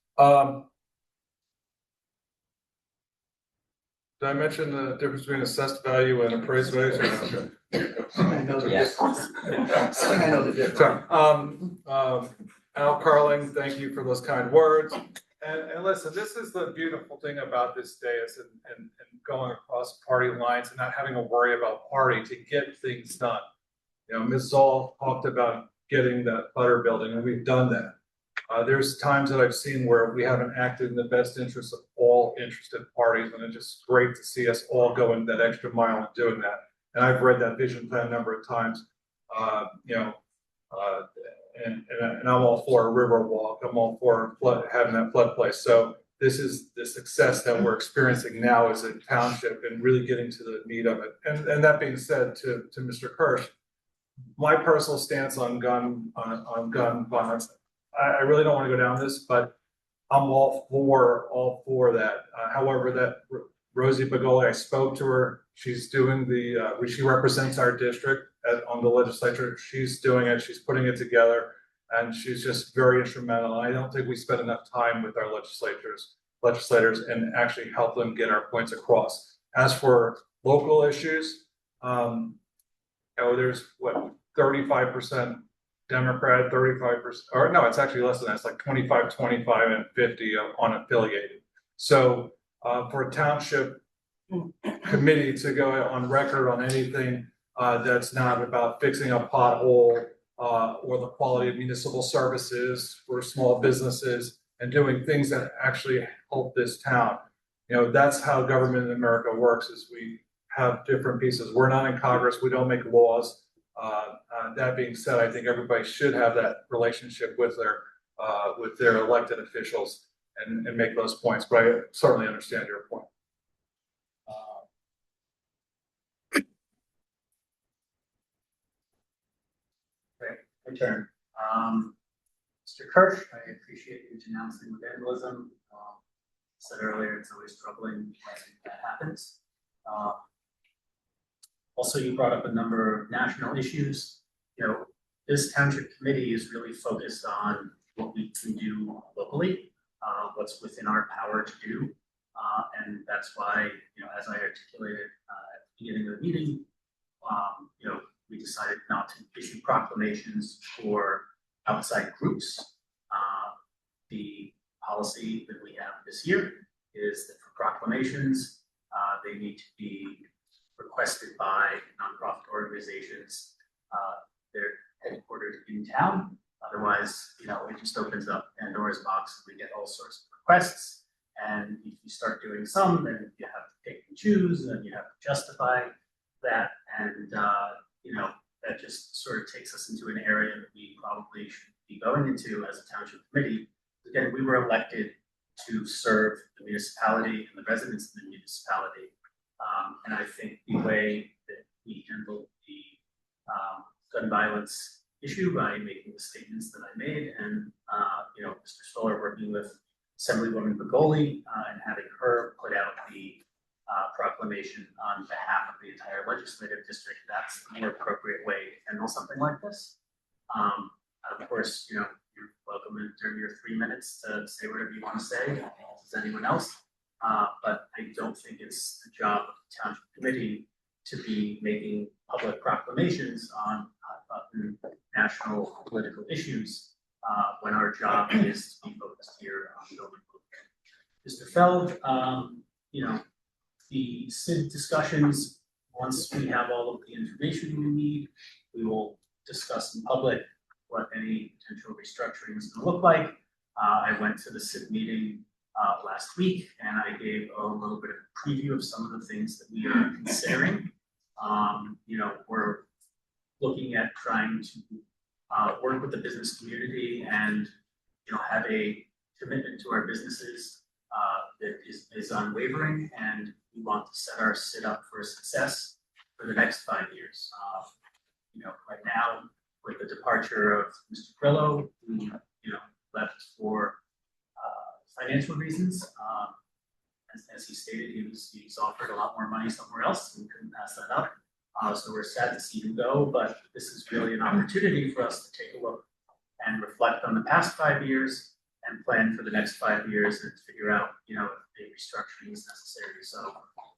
Did I mention the difference between assessed value and appraised value? I know the Yes. difference. I know the difference. Al Carling, thank you for those kind words. And listen, this is the beautiful thing about this dais and going across party lines and not having to worry about party to get things done. Ms. Zoll talked about getting that Futter building, and we've done that. There's times that I've seen where we haven't acted in the best interest of all interested parties, and it's just great to see us all going that extra mile in doing that. And I've read that vision plan a number of times, and I'm all for a river walk. I'm all for having that floodplace. So this is the success that we're experiencing now as a township and really getting to the meat of it. And that being said, to Mr. Kirsch, my personal stance on gun violence, I really don't want to go down this, but I'm all for that. However, that Rosie Begoli, I spoke to her. She's doing she represents our district on the legislature. She's doing it. She's putting it together, and she's just very instrumental. I don't think we spend enough time with our legislators and actually help them get our points across. As for local issues, there's 35% Democrat, 35%, or no, it's actually less than that. It's like 25, 25, and 50 unaffiliated. So for a township committee to go on record on anything that's not about fixing a pothole or the quality of municipal services for small businesses and doing things that actually help this town. That's how government in America works, is we have different pieces. We're not in Congress, we don't make laws. That being said, I think everybody should have that relationship with their elected officials and make those points, but I certainly understand your point. My turn. Mr. Kirsch, I appreciate you denouncing vandalism. Said earlier, it's always troubling when that happens. Also, you brought up a number of national issues. This township committee is really focused on what we can do locally, what's within our power to do. And that's why, as I articulated at the beginning of the meeting, we decided not to issue proclamations for outside groups. The policy that we have this year is that for proclamations, they need to be requested by nonprofit organizations. They're headquartered in town. Otherwise, it just opens up Pandora's box and we get all sorts of requests. And if you start doing some, then you have to pick and choose and you have to justify that. And that just sort of takes us into an area that we probably should be going into as a township committee. Again, we were elected to serve the municipality and the residents of the municipality. And I think the way that we handled the gun violence issue by making the statements that I made, and Mr. Stoller working with Assemblywoman Begoli and having her put out the proclamation on behalf of the entire legislative district, that's the more appropriate way to handle something like this. Of course, you're welcome during your 3 minutes to say whatever you want to say, as anyone else. But I don't think it's the job of the township committee to be making public proclamations on national political issues when our job is to be focused here on building. Mr. Feld, the CID discussions, once we have all of the information we need, we will discuss in public what any potential restructuring is going to look like. I went to the CID meeting last week and I gave a little bit of a preview of some of the things that we are considering. We're looking at trying to work with the business community and have a commitment to our businesses that is unwavering, and we want to set our CID up for success for the next 5 years. Right now, with the departure of Mr. Grillo, who left for financial reasons. As he stated, he was offered a lot more money somewhere else and couldn't pass that up. So we're sad to see him go, but this is really an opportunity for us to take a look and reflect on the past 5 years and plan for the next 5 years and figure out, if a restructuring is necessary. So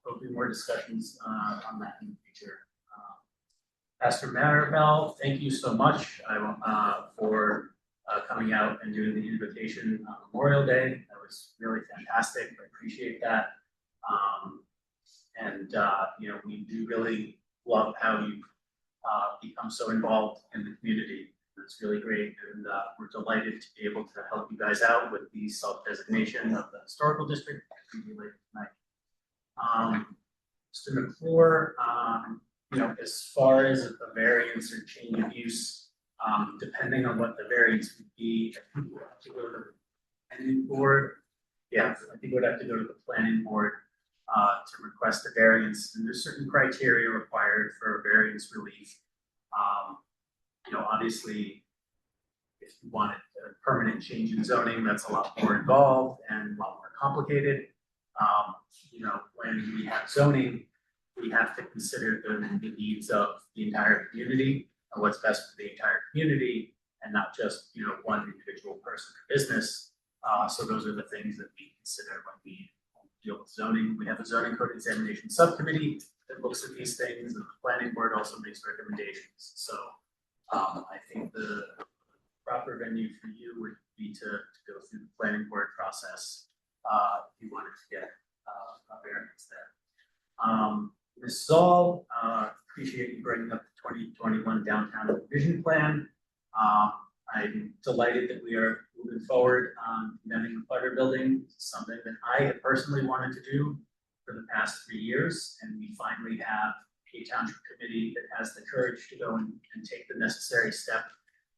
there'll be more discussions on that in the future. Pastor Maribel, thank you so much for coming out and doing the invocation on Memorial Day. That was really fantastic. I appreciate that. We do really love how you've become so involved in the community. it's really great, and we're delighted to be able to help you guys out with the self-designation of the historical district later tonight. Mr. McClure, as far as a variance or change of use, depending on what the variance would be, I think we'll have to go to the planning board. Yeah, I think we'd have to go to the planning board to request a variance, and there's certain criteria required for variance relief. Obviously, if you wanted a permanent change in zoning, that's a lot more involved and a lot more complicated. When we have zoning, we have to consider the needs of the entire community and what's best for the entire community, and not just, one individual person or business. So those are the things that we consider when we deal with zoning. We have a zoning code examination subcommittee that looks at these things, and the planning board also makes recommendations. So I think the proper venue for you would be to go through the planning board process if you wanted to get a variance there. Ms. Zoll, appreciate you bringing up the 2021 downtown vision plan. I'm delighted that we are moving forward on condemning the Flutter building, something that I have personally wanted to do for the past 3 years, and we finally have a township committee that has the courage to go and take the necessary step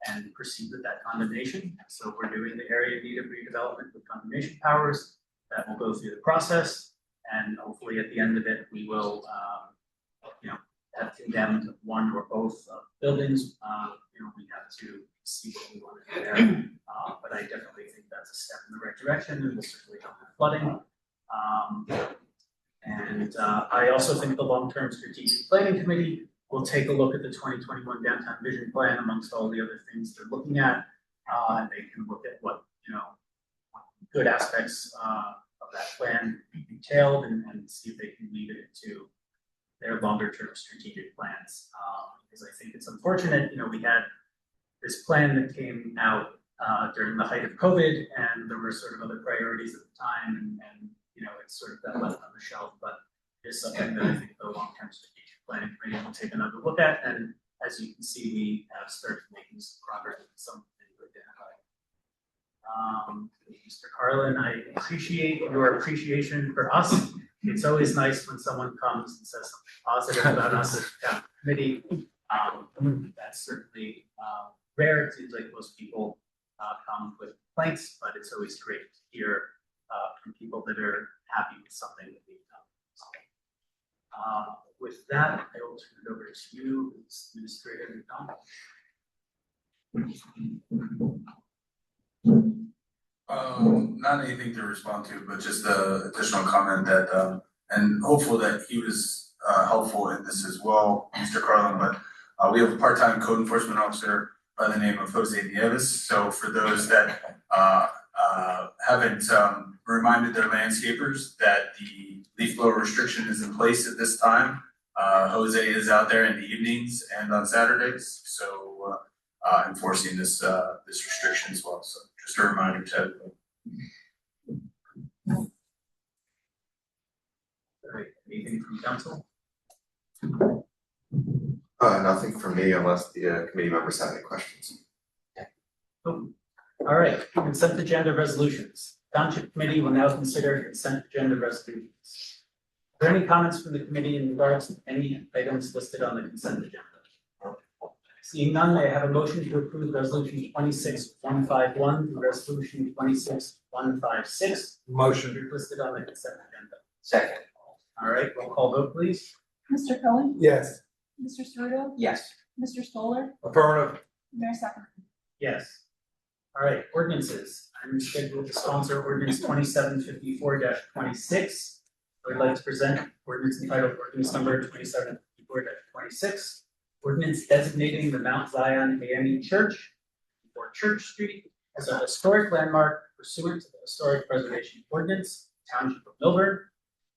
and proceed with that condemnation. So we're doing the area in need of redevelopment with condemnation powers. That will go through the process, and hopefully at the end of it, we will, have condemned one or both buildings. We have to see what we want to do there. But I definitely think that's a step in the right direction, and will certainly help with flooding. I also think the long-term strategic planning committee will take a look at the 2021 downtown vision plan amongst all the other things they're looking at. And they can look at what, good aspects of that plan entailed, and see if they can lead it into their longer-term strategic plans. Because I think it's unfortunate, we had this plan that came out during the height of COVID, and there were sort of other priorities at the time, and it's sort of got left on the shelf, but it's something that I think the long-term strategic planning committee will take another look at, and as you can see, we have started making some progress in some things identified. Mr. Carlin, I appreciate your appreciation for us. It's always nice when someone comes and says something positive about us as a town committee. That's certainly rare. It seems like most people come with complaints, but it's always great to hear from people that are happy with something that we've done. With that, I will turn it over to you, Administrator McDonald. Not anything to respond to, but just a additional comment that, and hopeful that he was helpful in this as well, Mr. Carlin, but we have a part-time code enforcement officer by the name of Jose Nieves. So for those that haven't reminded their landscapers that the leaf blower restriction is in place at this time, Jose is out there in the evenings and on Saturdays, so enforcing this restriction as well. So just a reminder to everyone. All right, anything from council? Nothing from me unless the committee members have any questions. All right, consent agenda resolutions. Township committee will now consider consent agenda resolutions. Are there any comments from the committee in regards to any items listed on the consent agenda? Seeing none, I have a motion to approve resolution 26151 through resolution 26156. Motion. Listed on the consent agenda. Second. All right, roll call vote, please. Mr. Cohen? Yes. Mr. Ceruto? Yes. Mr. Stoller? Affirmative. Mayor Sacco? Yes. All right, ordinances. I'm scheduled to sponsor ordinance 2754-26. I would like to present ordinance entitled ordinance number 2754-26. Ordinance designating the Mount Zion AME Church or Church Street as a historic landmark pursuant to the Historic Preservation Ordinance, Township of Milburn.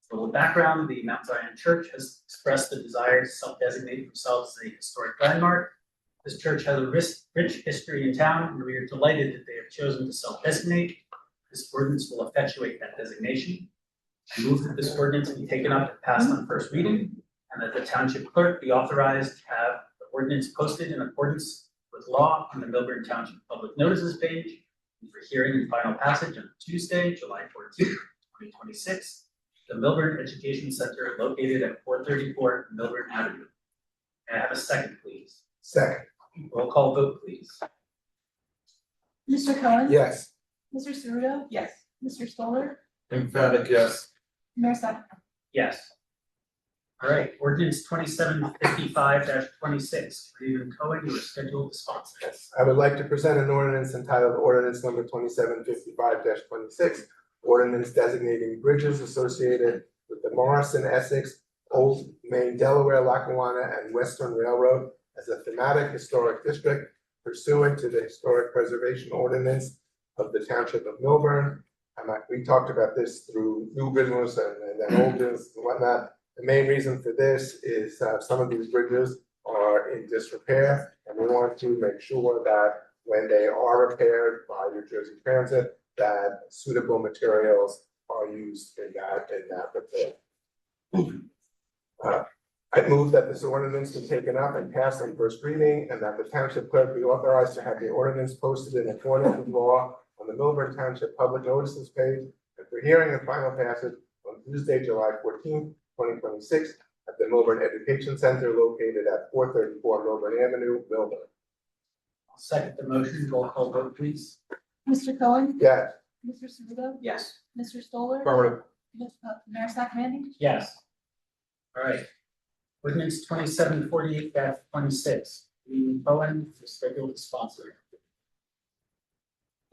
For a little background, the Mount Zion Church has expressed the desire to self-designate themselves as a historic landmark. This church has a rich history in town, and we are delighted that they have chosen to self-designate. This ordinance will effectuate that designation. I move that this ordinance be taken up and passed on first reading, and that the township clerk be authorized to have the ordinance posted in accordance with law on the Milburn Township Public Notices page and for hearing and final passage on Tuesday, July 14th, 2026. The Milburn Education Center located at 434 Milburn Avenue. May I have a second, please? Second, Roll call vote, please. Mr. Cohen? yes. Mr. Ceruto? Yes. Mr. Stoller? Emphatic yes. Mayor Sutton? Yes. All right, ordinance 2755-26. Reed Cohen, you are scheduled to sponsor. Yes, I would like to present an ordinance entitled ordinance number 2755-26, ordinance designating bridges associated with the Morrison, Essex, Old Main, Delaware, Lackawanna, and Western Railroad as a thematic historic district pursuant to the historic preservation ordinance of the Township of Milburn. We talked about this through new business and then old business and whatnot. The main reason for this is some of these bridges are in disrepair, and we want to make sure that when they are repaired by New Jersey Transit, that suitable materials are used in that repair. I move that this ordinance be taken up and passed on first reading, and that the township clerk be authorized to have the ordinance posted in accordance with law on the Milburn Township Public Notices page, and for hearing and final passage on Tuesday, July 14th, 2026, at the Milburn Education Center located at 434 Milburn Avenue, Milburn. I'll second the motion. Roll call vote, please. Mr. Cohen? Yes. Mr. Ceruto? Yes. Mr. Stoller? Affirmative. Mayor Sutton? Yes. All right. Ordinance 2748-26. Reed Cohen, you're scheduled to sponsor.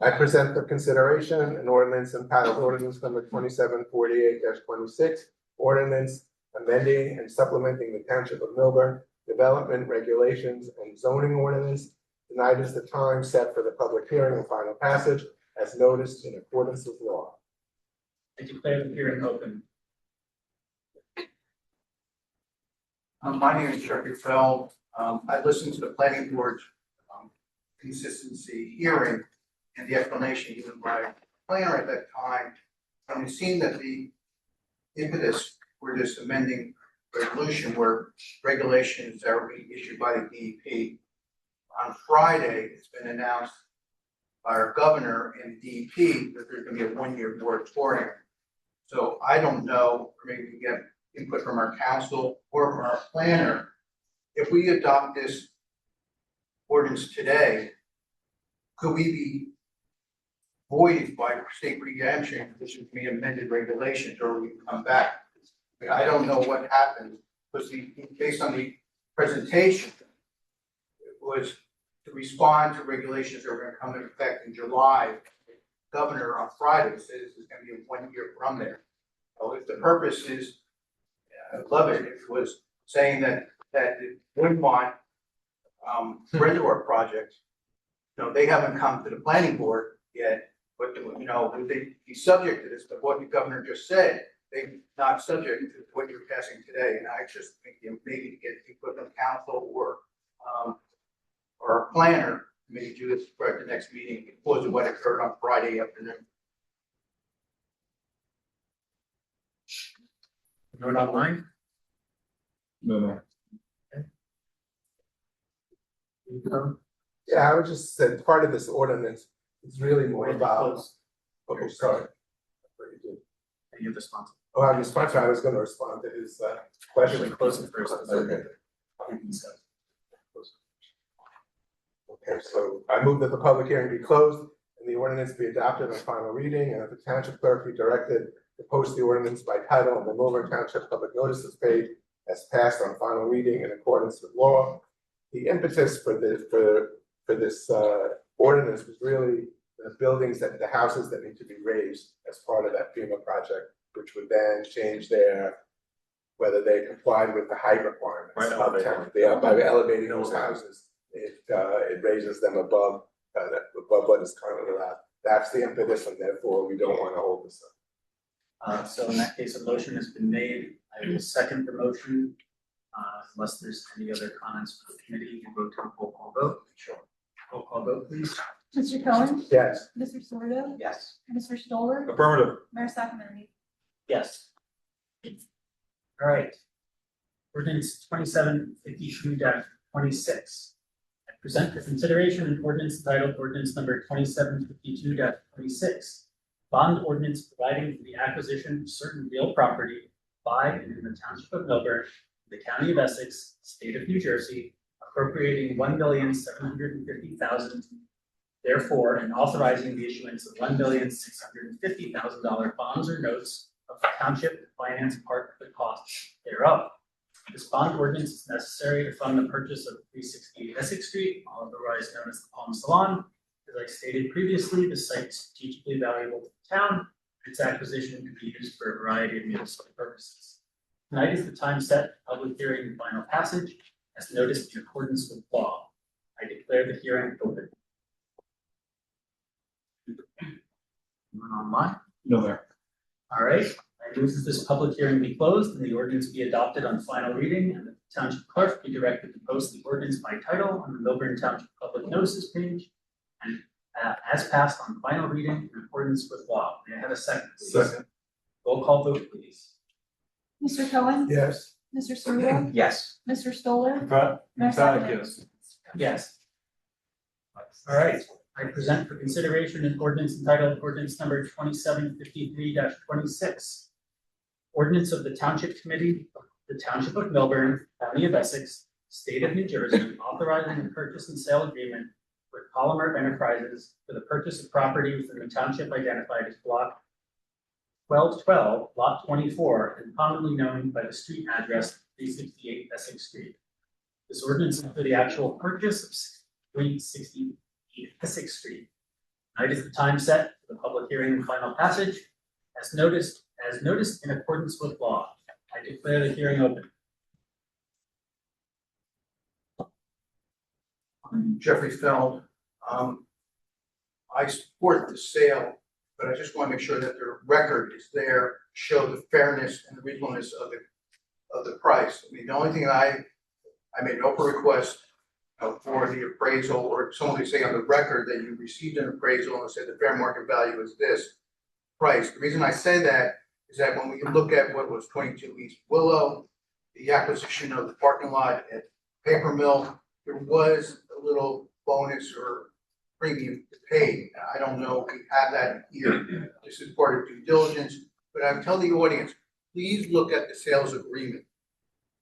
I present for consideration an ordinance entitled ordinance number 2748-26, ordinance amending and supplementing the Township of Milburn Development Regulations and Zoning Ordinance. Tonight is the time set for the public hearing and final passage as noticed in accordance with law. I declare the hearing open. My name is Jeffrey Feld. I listened to the planning board consistency hearing and the explanation given by the planner at that time. And it seemed that the impetus for this amending resolution were regulations that were being issued by the DEP. On Friday, it's been announced by our governor and DEP that there's gonna be a one-year moratorium. So I don't know, or maybe we get input from our council or from our planner. If we adopt this ordinance today, could we be voided by state preemption, which would be amended regulations, or we come back? I mean, I don't know what happened, because based on the presentation, it was to respond to regulations that are gonna come into effect in July. Governor on Friday says it's gonna be a 1 year from there. So if the purpose is, I love it, if it was saying that the Woodmont reservoir project, they haven't come to the planning board yet, but would they be subject to this? But what the governor just said, they're not subject to what you're passing today. And I just think maybe to get input from council or our planner, maybe do this for the next meeting, close to what occurred on Friday afternoon. Vote online? No. Yeah, I would just say part of this ordinance is really more about, okay, sorry. Any of the sponsors? Oh, I'm responsive. I was gonna respond to his question. Close it first. Okay. Okay, so I move that the public hearing be closed and the ordinance be adopted on final reading, and that the township clerk be directed to post the ordinance by title on the Milburn Township Public Notices page as passed on final reading in accordance with law. The impetus for this ordinance was really the buildings the houses that need to be raised as part of that FEMA project, which would then change whether they complied with the height requirements of town. By elevating those houses, it raises them above what is currently allowed. That's the impetus, and therefore we don't want to hold this up. So in that case, a motion has been made. I will second the motion. Unless there's any other comments from the committee, we'll go to a roll call vote. Sure. Roll call vote, please. Mr. Cohen? Yes. Mr. Ceruto? Yes. Mr. Stoller? Affirmative. Mayor Sutton? Yes. All right. Ordinance 2752-26. I present for consideration an ordinance entitled ordinance number 2752-26. Bond ordinance providing for the acquisition of certain real property by and in the township of Milburn, the county of Essex, state of New Jersey, appropriating $1,750,000, therefore, and authorizing the issuance of $1,650,000 bonds or notes of the township to finance part of the costs thereof. This bond ordinance is necessary to fund the purchase of 368 Essex Street, otherwise known as the Palm Salon. As I stated previously, the site is strategically valuable to the town. Its acquisition can be used for a variety of municipal purposes. Tonight is the time set for public hearing and final passage, as noticed in accordance with law. I declare the hearing open. Anyone online? No, there. All right, I move that this public hearing be closed and the ordinance be adopted on final reading, and that the township clerk be directed to post the ordinance by title on the Milburn Township Public Notices page and as passed on final reading in accordance with law. May I have a second, please? Second. Roll call vote, please. Mr. Cohen? Yes. Mr. Ceruto? Yes. Mr. Stoller? Emphatic yes. Yes. All right, I present for consideration an ordinance entitled ordinance number 2753-26. Ordinance of the Township Committee of the Township of Milburn, County of Essex, State of New Jersey, authorizing the purchase and sale agreement with Polymer Enterprises for the purchase of property within the township identified as block 1212, lot 24, and commonly known by the street address 368 Essex Street. This ordinance is for the actual purchase of 368 Essex Street. Tonight is the time set for the public hearing and final passage. As noticed in accordance with law, I declare the hearing open. Jeffrey Feld. I support the sale, but I just want to make sure that the record is there, to show the fairness and the reasonableness of the price. I mean, the only thing I made no request for the appraisal, or someone could say on the record that you received an appraisal and said the fair market value is this price. The reason I say that is that when we look at what was 22 East Willow, the acquisition of the parking lot at Paper Mill, there was a little bonus or premium to pay. I don't know if we have that here. This is part of due diligence, but I tell the audience, please look at the sales agreement.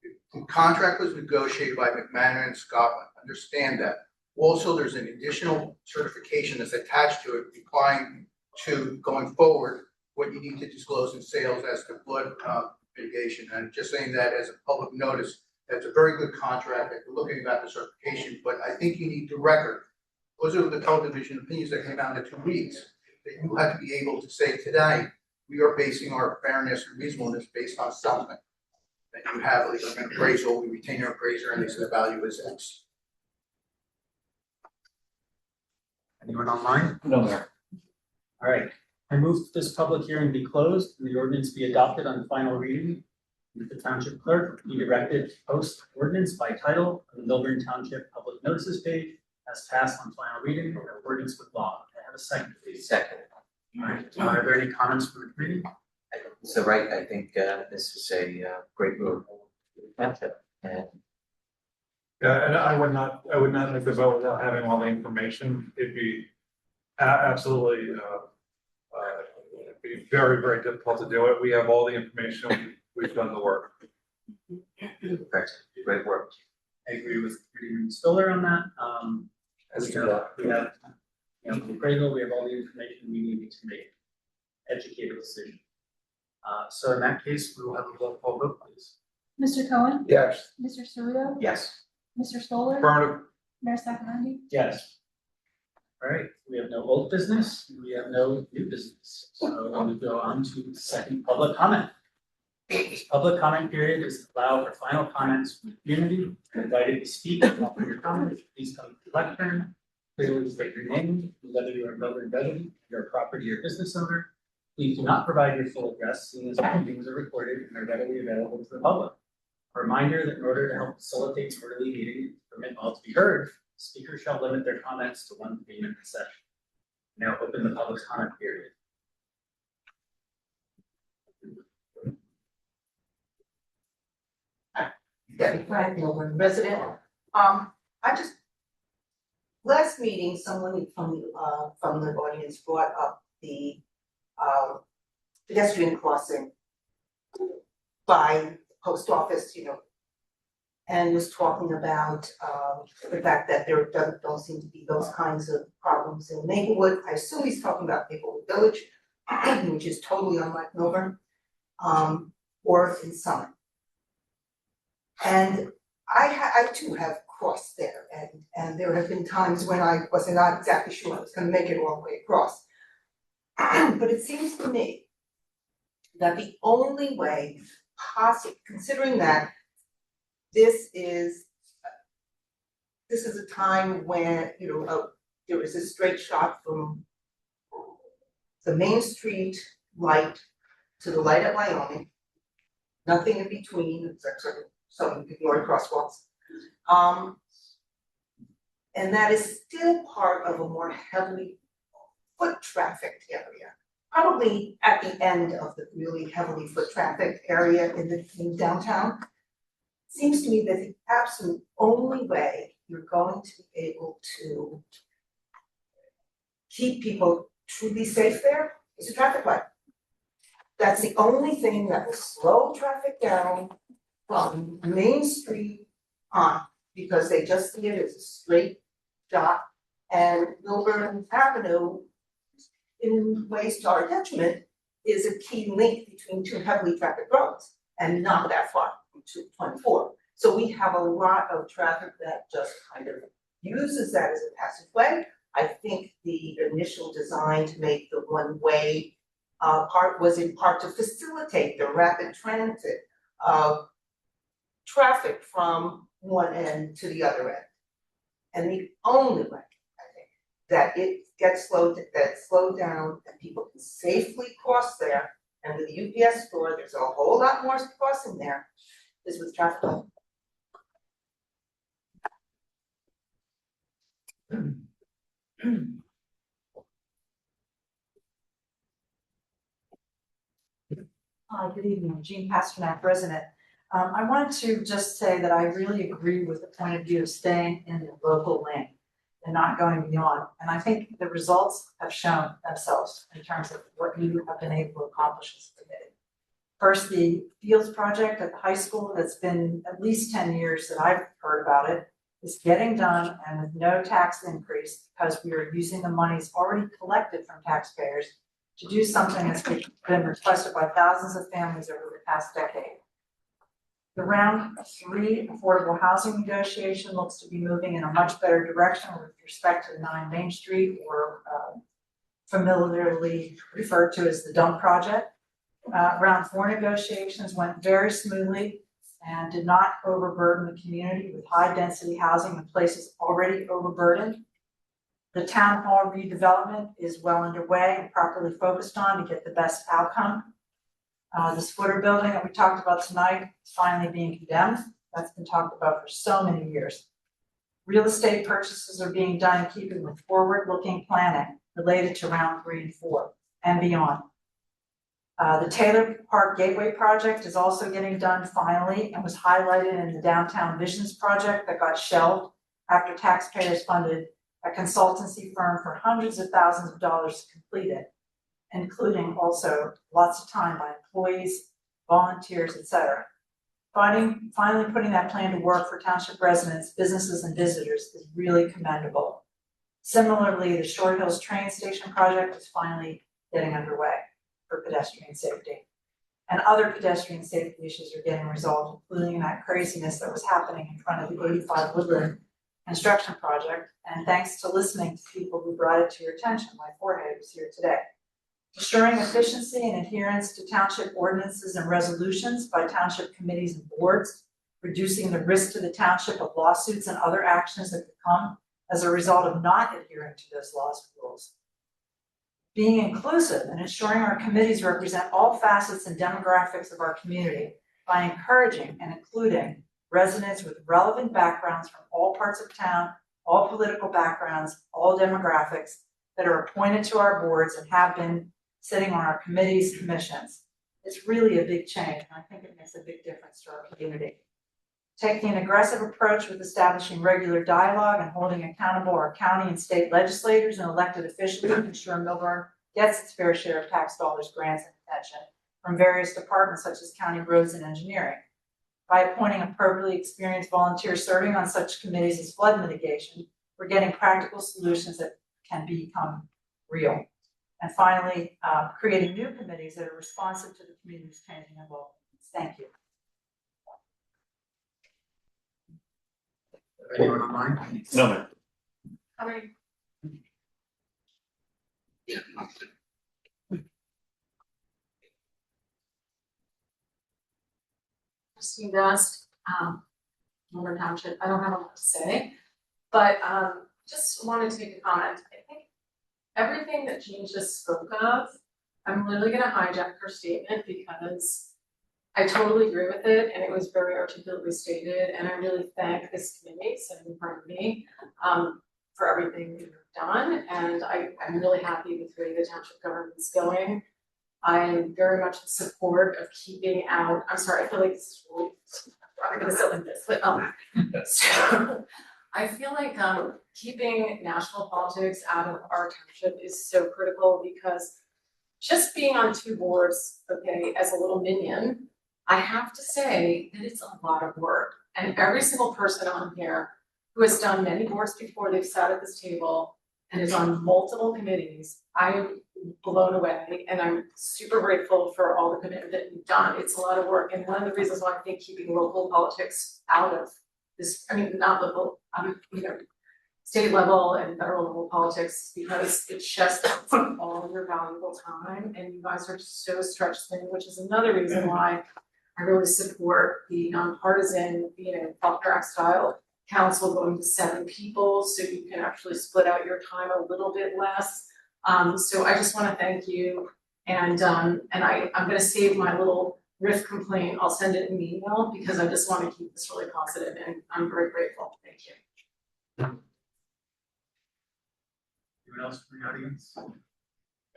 The contract was negotiated by McMahon and Scotland. Understand that. Also, there's an additional certification that's attached to it, replying to going forward what you need to disclose in sales as to flood mitigation. And just saying that as a public notice, that's a very good contract. If you're looking at the certification, but I think you need the record. Those are the television opinions that came out in 2 weeks, that you have to be able to say today, we are basing our fairness and reasonableness based on something. That you have like an appraisal, we retain your appraiser, and they say the value is X. Anyone online? No, there. All right, I move that this public hearing be closed and the ordinance be adopted on final reading. With the township clerk be directed to post ordinance by title on the Milburn Township Public Notices page as passed on final reading in accordance with law. I have a second, please. Second. All right, are there any comments from the committee? So right, I think this is a great move. And Yeah, and I would not make the vote without having all the information. It'd be absolutely, it'd be very, very difficult to do it. We have all the information. We've done the work. great work. I agree with Committeeman Stoller on that. We have, the appraisal, we have all the information we need to make educated decision. So in that case, we will have a roll call vote, please. Mr. Cohen? Yes. Mr. Ceruto? Yes. Mr. Stoller? Affirmative. Mayor Sakamandy? Yes. All right, we have no old business, and we have no new business. So we go on to the second public comment. This public comment period is allowed for final comments from the community. You're invited to speak and offer your comments. Please come to the lectern. Clearly state your name, whether you're a Milburn resident, you're a property or business owner. Please do not provide your full address, seeing as meetings are recorded and are readily available to the public. A reminder that in order to help facilitate an orderly meeting and permit all to be heard, speakers shall limit their comments to 1 minute per session. Now open the public comment period. Debbie Frank, Milburn resident. I just last meeting, someone from the audience brought up the pedestrian crossing by the post office, and was talking about the fact that there don't seem to be those kinds of problems in Maplewood. I assume he's talking about Maplewood Village, which is totally unlike Milburn, or in Summit. And I too have crossed there, and there have been times when I was not exactly sure I was gonna make it all the way across. But it seems to me that the only way possible, considering that this is a time when, there is a straight shot from the Main Street light to the light at Wyoming, nothing in between, except for some ignored crosswalks. And that is still part of a more heavily foot trafficked area. Probably at the end of the really heavily foot trafficked area in downtown. Seems to me that the absolute only way you're going to be able to keep people truly safe there is a traffic light. That's the only thing that will slow traffic down from Main Street on, because they just see it as a straight shot, and Milburn Avenue, in ways to our detriment, is a key link between two heavily trafficked roads, and not that far from 224. So we have a lot of traffic that just kind of uses that as a passageway. I think the initial design to make the one-way part was in part to facilitate the rapid transit of traffic from one end to the other end. And the only way, I think, that it gets slowed down and people can safely cross there, and with the UPS store, there's a whole lot more crossing there, is with traffic light. Hi, good evening, Jean Pasternak, resident. I wanted to just say that I really agree with the point of view of staying in the local lane and not going beyond. And I think the results have shown themselves in terms of what you have been able to accomplish as a committee. First, the Fields project at the high school that's been at least 10 years that I've heard about it is getting done, and with no tax increase, because we are using the monies already collected from taxpayers to do something that's been requested by thousands of families over the past decade. The round 3 affordable housing negotiation looks to be moving in a much better direction with respect to 9 Main Street, or familiarly referred to as the dump project. Round 4 negotiations went very smoothly and did not overburden the community with high density housing in places already overburdened. The town hall redevelopment is well underway and properly focused on to get the best outcome. This footer building that we talked about tonight is finally being condemned. That's been talked about for so many years. Real estate purchases are being done in keeping with forward-looking planning related to round 3 and 4 and beyond. The Taylor Park Gateway project is also getting done finally and was highlighted in the Downtown Visions project that got shelved after taxpayers funded a consultancy firm for hundreds of thousands of dollars to complete it, including also lots of time by employees, volunteers, etc. Finally putting that plan to work for township residents, businesses, and visitors is really commendable. Similarly, the Short Hills train station project is finally getting underway for pedestrian safety. And other pedestrian safety issues are getting resolved, including that craziness that was happening in front of the 85 Woodland construction project. And thanks to listening to people who brought it to your attention, my forehead was here today. Ensuring efficiency and adherence to township ordinances and resolutions by township committees and boards, reducing the risk to the township of lawsuits and other actions that could come as a result of not adhering to those laws and rules. Being inclusive and ensuring our committees represent all facets and demographics of our community by encouraging and including residents with relevant backgrounds from all parts of town, all political backgrounds, all demographics that are appointed to our boards and have been sitting on our committees, commissions. It's really a big change, and I think it makes a big difference to our community. taking an aggressive approach with establishing regular dialogue and holding accountable our county and state legislators and elected officials to ensure Millburn gets its fair share of tax dollars, grants, and attention from various departments such as county roads and engineering. By appointing appropriately experienced volunteers serving on such committees as flood mitigation, we're getting practical solutions that can become real. And finally, creating new committees that are responsive to the community's changing and evolving needs. Thank you. Anyone online? No, ma'am. How many? Christine Dust, Milburn Township, I don't have a lot to say, but just wanted to make a comment. I think everything that Jean just spoke of, I'm literally gonna hijack her statement because I totally agree with it and it was very articulately stated, and I really thank this committee sitting in front of me for everything you've done, and I'm really happy with the way the township government's going. I am very much in support of keeping out, I'm sorry, I feel like this is really, I'm gonna sit like this, but so I feel like keeping national politics out of our township is so critical, because just being on 2 boards, okay, as a little minion, I have to say that it's a lot of work. And every single person on here who has done many boards before, they've sat at this table and is on multiple committees, I am blown away, and I'm super grateful for all the commitment that you've done. It's a lot of work, and one of the reasons why I think keeping local politics out of this, I mean, not local, state level and federal level politics, because it's just all your valuable time, and you guys are so stretched thin, which is another reason why I really support the nonpartisan, talk track style council going to 7 people, so you can actually split out your time a little bit less. So I just want to thank you, and I'm going to save my little riff complaint. I'll send it in an email because I just want to keep this really positive, and I'm very grateful. Thank you. Anyone else from the audience?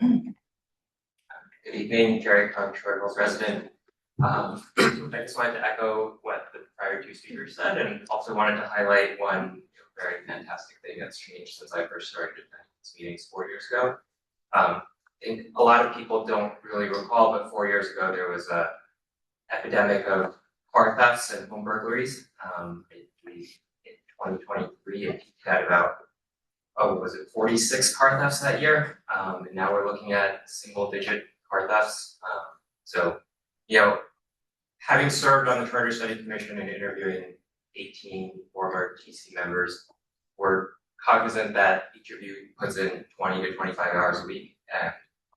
Good evening, Jerry Kung, Short Hills resident. I just wanted to echo what the prior 2 speakers said, and also wanted to highlight one very fantastic thing that's changed since I first started attending these meetings 4 years ago. I think a lot of people don't really recall, but 4 years ago there was a epidemic of car thefts and home burglaries. In 2023, it peaked at about 46 car thefts that year? And now we're looking at single-digit car thefts. So, having served on the Charter Study Commission and interviewing 18 former TC members, we're cognizant that each of you puts in 20 to 25 hours a week. And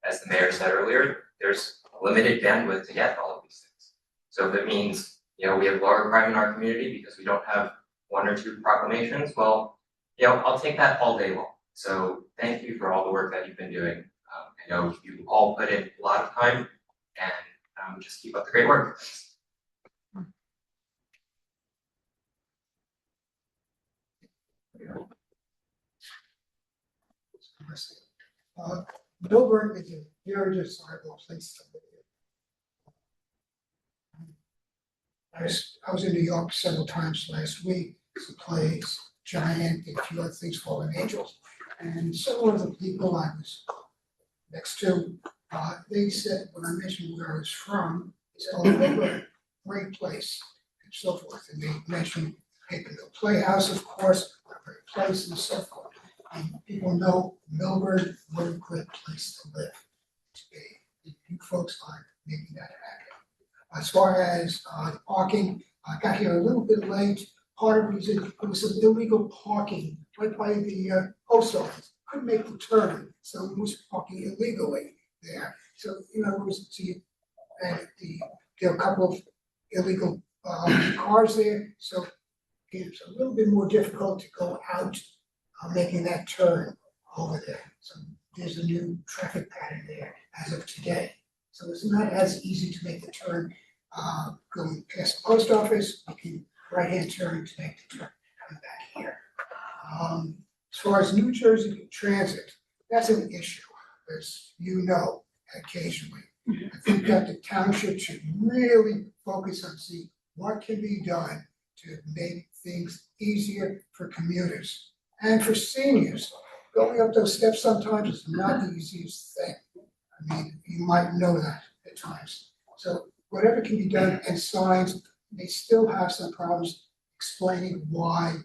as the mayor said earlier, there's limited bandwidth to get all of these things. So if it means, we have lower crime in our community because we don't have 1 or 2 proclamations, well, I'll take that all day long. So thank you for all the work that you've been doing. I know you all put in a lot of time, and just keep up the great work. Millburn is a very desirable place to live. I was in New York several times last week to play Giant and a few other things, Fallen Angels. And several of the people I was next to, they said, when I mentioned where I was from, they said, oh, Millburn, great place, and so forth. And they mentioned the Playhouse, of course, a great place, and so forth. And people know Millburn, what a great place to live. To be. You folks are making that happen. As far as the parking, I got here a little bit late. Part of it was some illegal parking right by the post office. Couldn't make the turn, so it was parking illegally there. So, there were a couple of illegal cars there. So it's a little bit more difficult to go out making that turn over there. So there's a new traffic pattern there as of today. So it's not as easy to make the turn going past the post office. You can right-hand turn to make the turn coming back here. As far as New Jersey Transit, that's an issue, as you know, occasionally. I think that the township should really focus on seeing what can be done to make things easier for commuters and for seniors. Going up those steps sometimes is not the easiest thing. I mean, you might know that at times. So whatever can be done, and signs, they still have some problems explaining why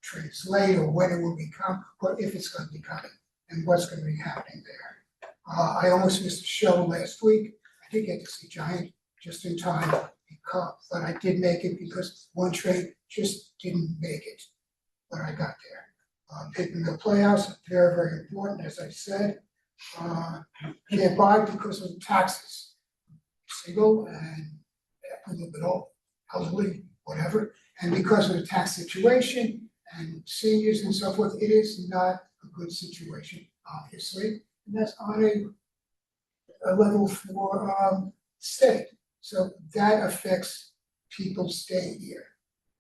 trains late or when it will become, or if it's going to be coming, and what's going to be happening there. I almost missed a show last week. I did get to see Giant just in time, but I did make it because one train just didn't make it. But I got there. Picking the Playhouse, very, very important, as I said. Can't buy because of taxes. Single and a little bit old, elderly, whatever. And because of the tax situation and seniors and so forth, it is not a good situation, obviously. And that's on a level for state. So that affects people staying here,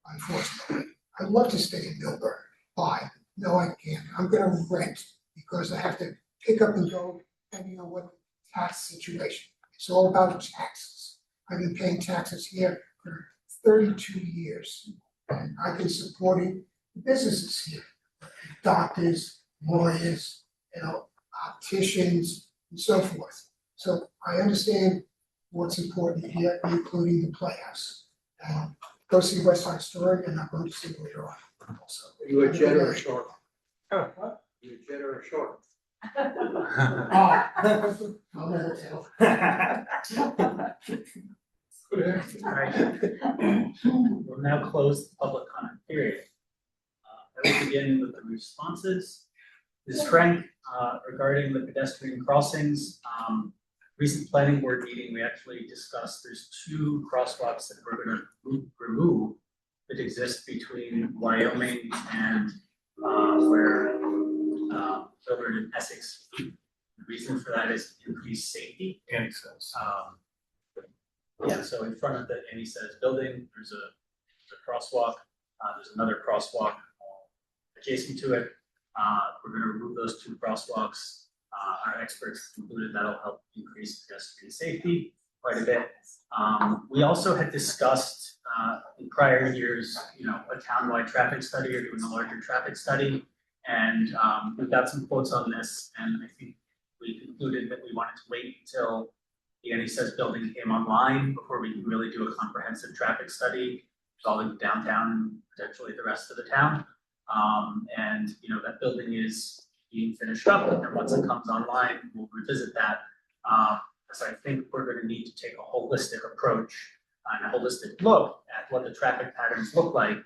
unfortunately. I'd love to stay in Millburn, but no, I can't. I'm gonna rent because I have to pick up and go depending on what tax situation. It's all about taxes. I've been paying taxes here for 32 years. And I've been supporting businesses here, doctors, lawyers, opticians, and so forth. So I understand what's important here, including the Playhouse. Go see West Side Story, and I'm going to see later on also. Are you a jet or a short? What? You a jet or a short? I'll never tell. Alright. We'll now close the public comment period. I will begin with the responses. Ms. Frank, regarding the pedestrian crossings, recent planning board meeting, we actually discussed there's 2 crosswalks that we're gonna remove that exist between Wyoming and where Milburn and Essex. The reason for that is increased safety. Yeah, so in front of the Annie Says building, there's a crosswalk. There's another crosswalk adjacent to it. We're going to remove those 2 crosswalks. Our experts concluded that'll help increase pedestrian safety quite a bit. We also had discussed in prior years, a townwide traffic study or doing a larger traffic study. And we've got some quotes on this, and I think we concluded that we wanted to wait until the Annie Says building came online before we can really do a comprehensive traffic study involving downtown and potentially the rest of the town. And that building is being finished up, and once it comes online, we'll revisit that. So I think we're going to need to take a holistic approach and a holistic look at what the traffic patterns look like.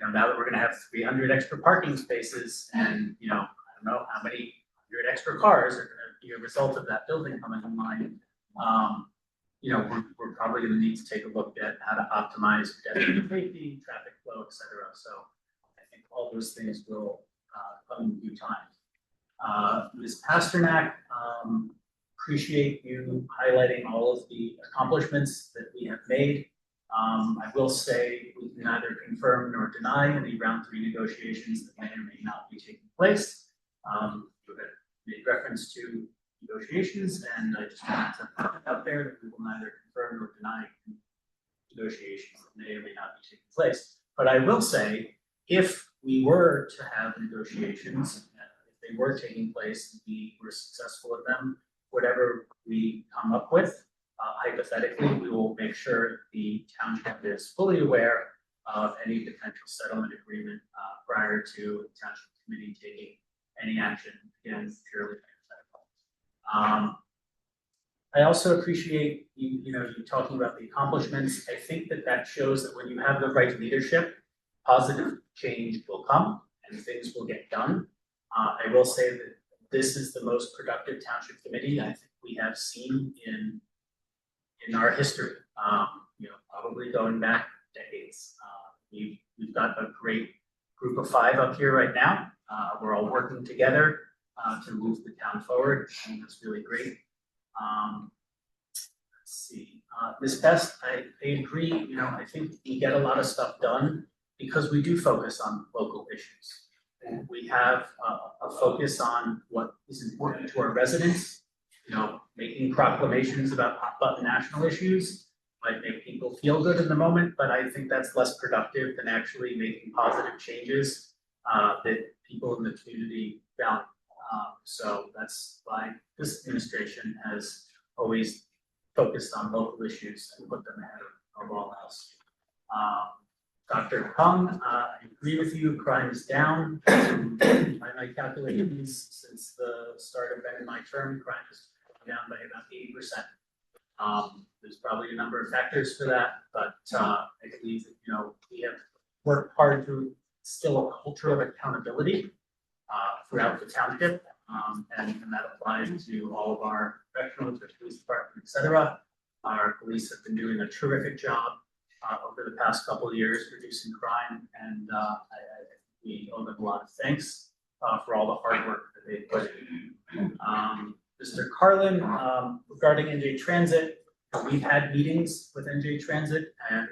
Now that we're going to have 300 extra parking spaces, and I don't know how many 100 extra cars are going to be a result of that building coming online. We're probably going to need to take a look at how to optimize pedestrian safety, traffic flow, et cetera. So I think all those things will come in due time. Ms. Pasternak, appreciate you highlighting all of the accomplishments that we have made. I will say we can neither confirm nor deny any round 3 negotiations that may or may not be taking place. You had made reference to negotiations, and I just wanted to put it out there that we will neither confirm nor deny negotiations that may or may not be taking place. But I will say, if we were to have negotiations, if they were taking place, and we were successful at them, whatever we come up with, hypothetically, we will make sure the township is fully aware of any potential settlement agreement prior to the township committee taking any action, again, purely hypothetical. I also appreciate you talking about the accomplishments. I think that shows that when you have the right leadership, positive change will come and things will get done. I will say that this is the most productive township committee I think we have seen in our history. Probably going back decades. We've got a great group of 5 up here right now. We're all working together to move the town forward, and that's really great. Let's see, Ms. Best, I agree. I think we get a lot of stuff done because we do focus on local issues. And we have a focus on what is important to our residents, making proclamations about hot button national issues, might make people feel good in the moment, but I think that's less productive than actually making positive changes that people in the community value. So that's why this administration has always focused on local issues and put them ahead of all else. Dr. Kung, I agree with you, crime is down. By my calculations, since the start of my term, crime is down by about 80%. There's probably a number of factors for that, but I believe that, we have worked hard to instill a culture of accountability throughout the township. And that applies to all of our professionals, our police department, et cetera. Our police have been doing a terrific job over the past couple of years reducing crime, and we owe them a lot of thanks for all the hard work that they put in. Mr. Carlin, regarding NJ Transit, we've had meetings with NJ Transit, and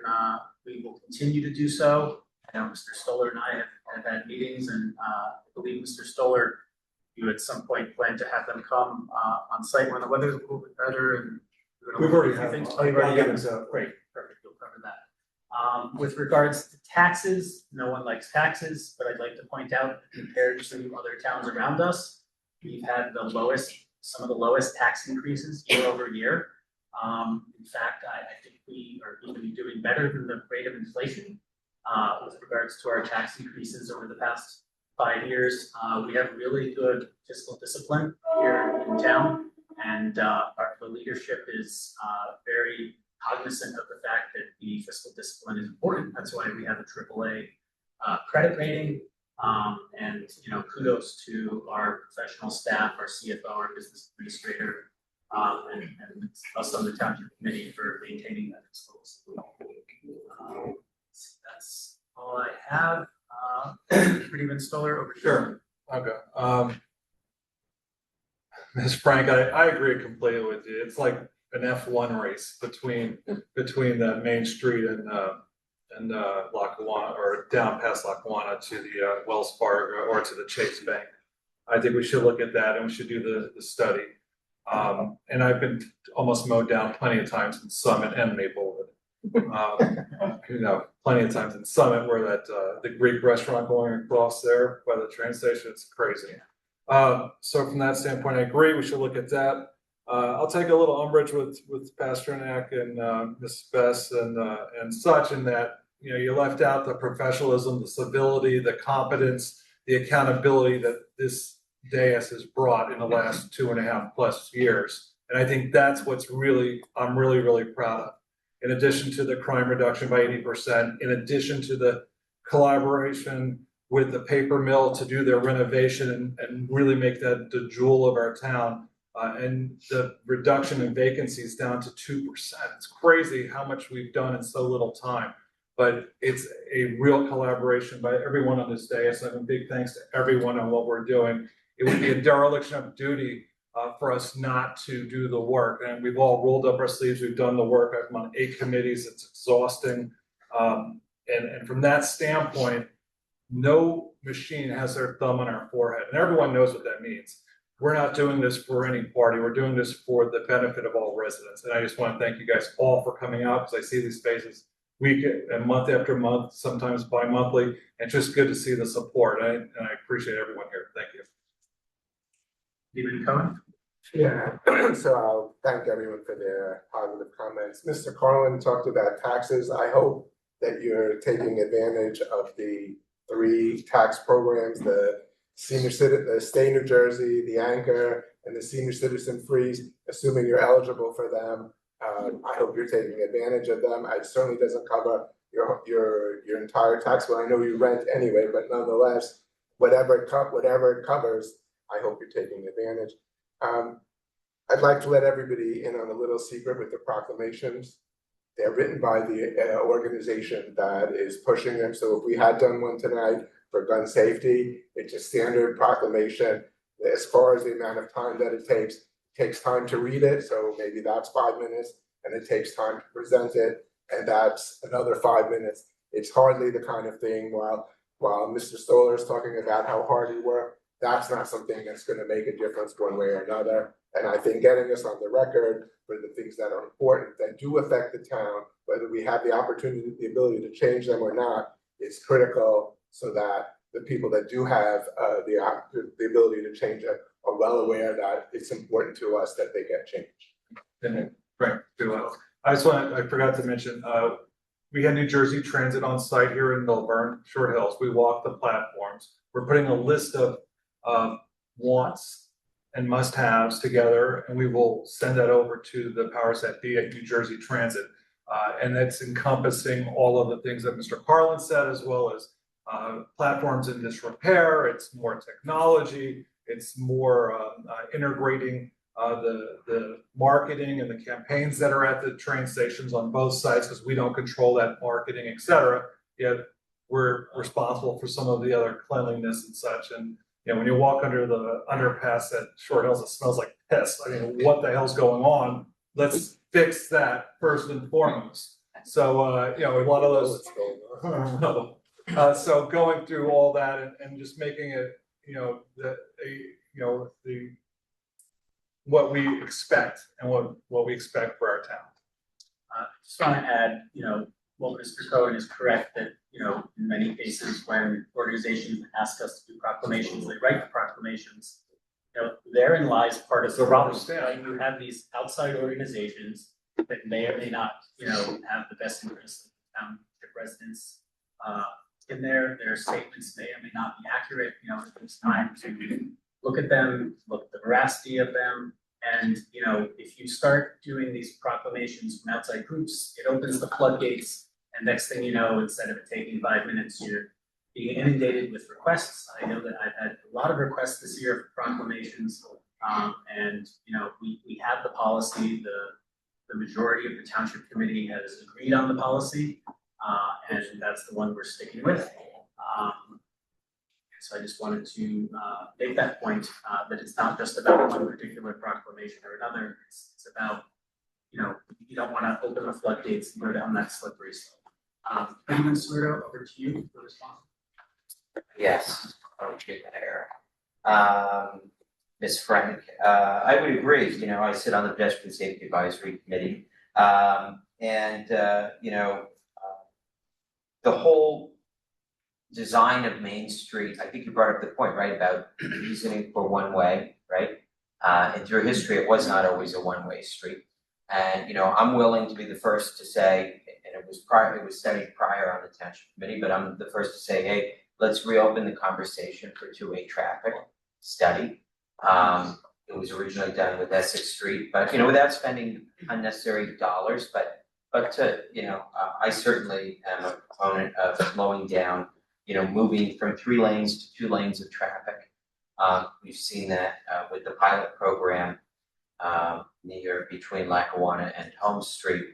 we will continue to do so. I know Mr. Stoller and I have had meetings, and I believe Mr. Stoller, you at some point plan to have them come on site when the weather's a little bit better and. We've already had things. them. Oh, you've already I'll got get them. them. Great, perfect, you'll cover that. With regards to taxes, no one likes taxes, but I'd like to point out compared to other towns around us, we've had some of the lowest tax increases year over year. In fact, I think we are even doing better than the rate of inflation with regards to our tax increases over the past 5 years. We have really good fiscal discipline here in town, and the leadership is very cognizant of the fact that the fiscal discipline is important. That's why we have a AAA credit rating. And kudos to our professional staff, our CFO, our business administrator, and us on the township committee for maintaining that fiscal discipline. That's all I have. Freeman Stoller, over to you. Sure, okay. Ms. Frank, I agree completely with you. It's like an F1 race between the Main Street and Lackawanna, or down past Lackawanna to the Wells Fargo or to the Chase Bank. I think we should look at that and we should do the study. And I've been almost mowed down plenty of times in Summit and Maplewood. Plenty of times in Summit where that the Greek restaurant going across there by the train station, it's crazy. So from that standpoint, I agree, we should look at that. I'll take a little umbrage with Pasternak and Ms. Bess and such, in that you left out the professionalism, the civility, the competence, the accountability that this dais has brought in the last 2.5+ years. And I think that's what's I'm really proud of. In addition to the crime reduction by 80%, in addition to the collaboration with the paper mill to do their renovation and really make that the jewel of our town, and the reduction in vacancies down to 2%. It's crazy how much we've done in so little time, but it's a real collaboration by everyone on this dais. And a big thanks to everyone on what we're doing. It would be a dereliction of duty for us not to do the work. And we've all rolled up our sleeves, we've done the work. I've been on 8 committees, it's exhausting. And from that standpoint, no machine has their thumb on our forehead, and everyone knows what that means. We're not doing this for any party, we're doing this for the benefit of all residents. And I just want to thank you guys all for coming out, because I see these faces week and month after month, sometimes bi-monthly, and it's just good to see the support, and I appreciate everyone here. Thank you. Stephen Cohen? Yeah, so I'll thank everyone for their positive comments. Mr. Carlin talked about taxes. I hope that you're taking advantage of the 3 tax programs, the Stay New Jersey, the Anchor, and the Senior Citizen Freeze, assuming you're eligible for them. I hope you're taking advantage of them. It certainly doesn't cover your entire tax bill. I know you rent anyway, but nonetheless, whatever it covers, I hope you're taking advantage. I'd like to let everybody in on a little secret with the proclamations. They're written by the organization that is pushing them. So if we had done one tonight for gun safety, it's a standard proclamation. As far as the amount of time that it takes time to read it. So maybe that's 5 minutes, and it takes time to present it, and that's another 5 minutes. It's hardly the kind of thing while Mr. Stoller is talking about how hard he worked, that's not something that's gonna make a difference one way or another. And I think getting this on the record for the things that are important, that do affect the town, whether we have the opportunity, the ability to change them or not, is critical so that the people that do have the ability to change it are well aware that it's important to us that they get changed. Right, I forgot to mention, we had New Jersey Transit on site here in Milburn, Short Hills. We walked the platforms. We're putting a list of wants and must-haves together, and we will send that over to the powers that be at New Jersey Transit. And that's encompassing all of the things that Mr. Carlin said, as well as platforms in disrepair. It's more technology. It's more integrating the marketing and the campaigns that are at the train stations on both sides, because we don't control that marketing, et cetera. Yet we're responsible for some of the other cleanliness and such. And you know, when you walk under the underpass at Short Hills, it smells like piss. I mean, what the hell's going on? Let's fix that first and foremost. So you know, a lot of those. So going through all that and just making it, you know, what we expect and what we expect for our town. Just want to add, you know, well, Mr. Cohen is correct that, you know, in many cases when organizations ask us to do proclamations, they write the proclamations. You know, therein lies part of the problem. Right? You have these outside organizations that may or may not, you know, have the best interests of the township residents in there. Their statements may or may not be accurate. You know, it's time to look at them, look at the veracity of them. And, you know, if you start doing these proclamations from outside groups, it opens the floodgates. And next thing you know, instead of it taking 5 minutes, you're being inundated with requests. I know that I've had a lot of requests this year for proclamations. And, you know, we have the policy, the majority of the township committee has agreed on the policy. And that's the one we're sticking with. So I just wanted to make that point, that it's not just about one particular proclamation or another. It's about, you know, you don't want to open the floodgates and go down that slippery slope. Councilman Cerruto, over to you for response. Yes, okay there. Ms. Frank, I would agree, you know, I sit on the Pedestrian Safety Advisory Committee. You know, the whole design of Main Street, I think you brought up the point, right, about reasoning for one way, right? And through history, it was not always a one-way street. And, you know, I'm willing to be the first to say, and it was studied prior on the township committee, but I'm the first to say, hey, let's reopen the conversation for two-way traffic study. It was originally done with Essex Street, but, you know, without spending unnecessary dollars, but to, you know, I certainly am a proponent of slowing down, you know, moving from 3 lanes to 2 lanes of traffic. We've seen that with the pilot program near between Lackawanna and Holmes Street.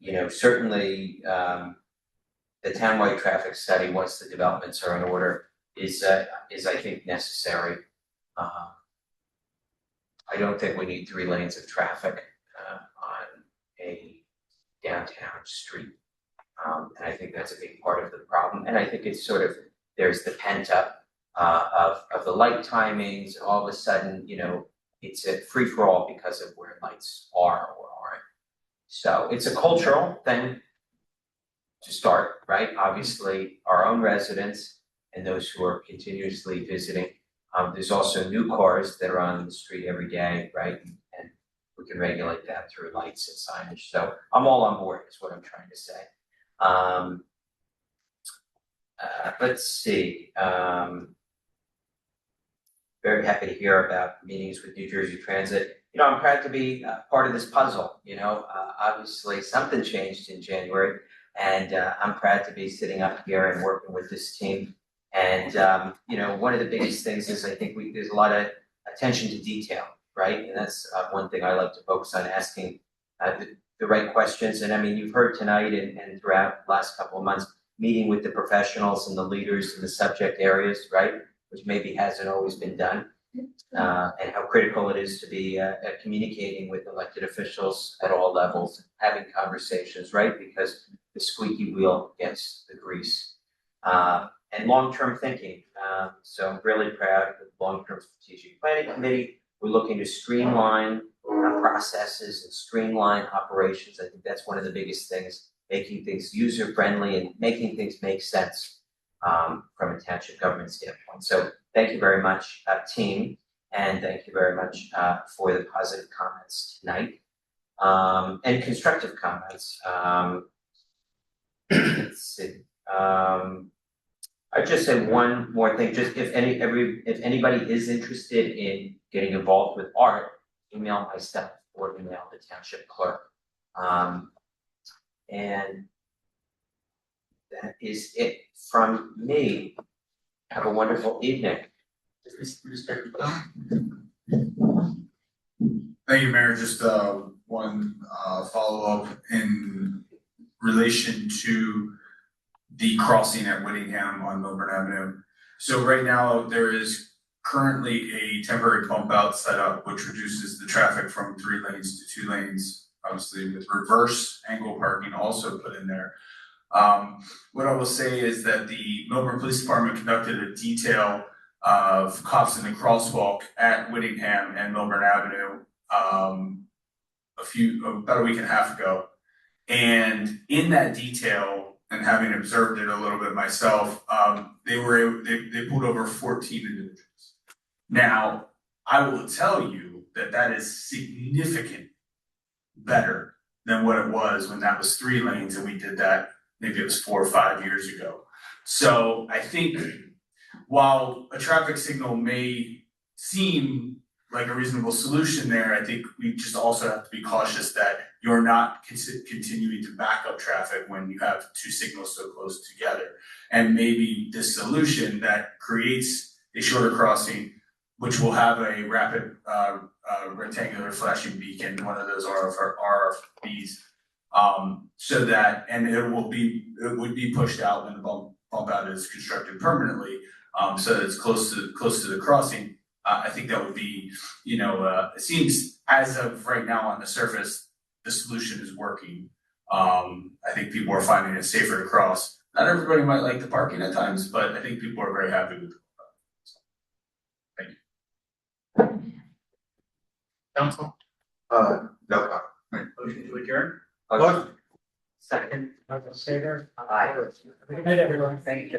You know, certainly the townwide traffic study, once the developments are in order, is I think necessary. I don't think we need 3 lanes of traffic on a downtown street. And I think that's a big part of the problem. And I think it's sort of, there's the pent up of the light timings. All of a sudden, you know, it's a free for all because of where lights are or aren't. So it's a cultural thing to start, right? Obviously, our own residents and those who are continuously visiting. There's also new cars that are on the street every day, right? And we can regulate that through lights and signage. So I'm all on board is what I'm trying to say. Let's see. Very happy to hear about meetings with New Jersey Transit. You know, I'm proud to be part of this puzzle. You know, obviously something changed in January, and I'm proud to be sitting up here and working with this team. And you know, one of the biggest things is I think there's a lot of attention to detail, right? And that's one thing I like to focus on, asking the right questions. And I mean, you've heard tonight and throughout the last couple of months, meeting with the professionals and the leaders in the subject areas, right? Which maybe hasn't always been done. And how critical it is to be communicating with elected officials at all levels, having conversations, right? Because the squeaky wheel gets the grease. and long-term thinking. So I'm really proud of the long-term strategic planning committee. We're looking to streamline processes and streamline operations. I think that's one of the biggest things, making things user-friendly and making things make sense from a township government standpoint. So thank you very much, team, and thank you very much for the positive comments tonight and constructive comments. Let's see. I'd just say one more thing, just if anybody is interested in getting involved with art, email myself or email the township clerk. And that is it from me. Have a wonderful evening. Thank you, Mayor. Just one follow-up in relation to the crossing at Whittingham on Milburn Avenue. So right now, there is currently a temporary bump out set up, which reduces the traffic from 3 lanes to 2 lanes, obviously with reverse angle parking also put in there. What I will say is that the Milburn Police Department conducted a detail of cops in the crosswalk at Whittingham and Milburn Avenue about a week and a half ago. And in that detail, and having observed it a little bit myself, they pulled over 14 individuals. Now, I will tell you that that is significant better than what it was when that was 3 lanes and we did that, maybe it was 4 or 5 years ago. So I think while a traffic signal may seem like a reasonable solution there, I think we just also have to be cautious that you're not continuing to back up traffic when you have 2 signals so close together. And maybe this solution that creates a shorter crossing, which will have a rapid rectangular flashing beacon, one of those RFBs, so that, and it would be pushed out when the bump out is constructed permanently, so that it's close to the crossing. I think that would be, it seems as of right now on the surface, the solution is working. I think people are finding it safer to cross. Not everybody might like the parking at times, but I think people are very happy with it. Thank you. Council, No comment. motion to adjourn? Motion. Second. All in favor? Aye. Good night, everyone. Thank you.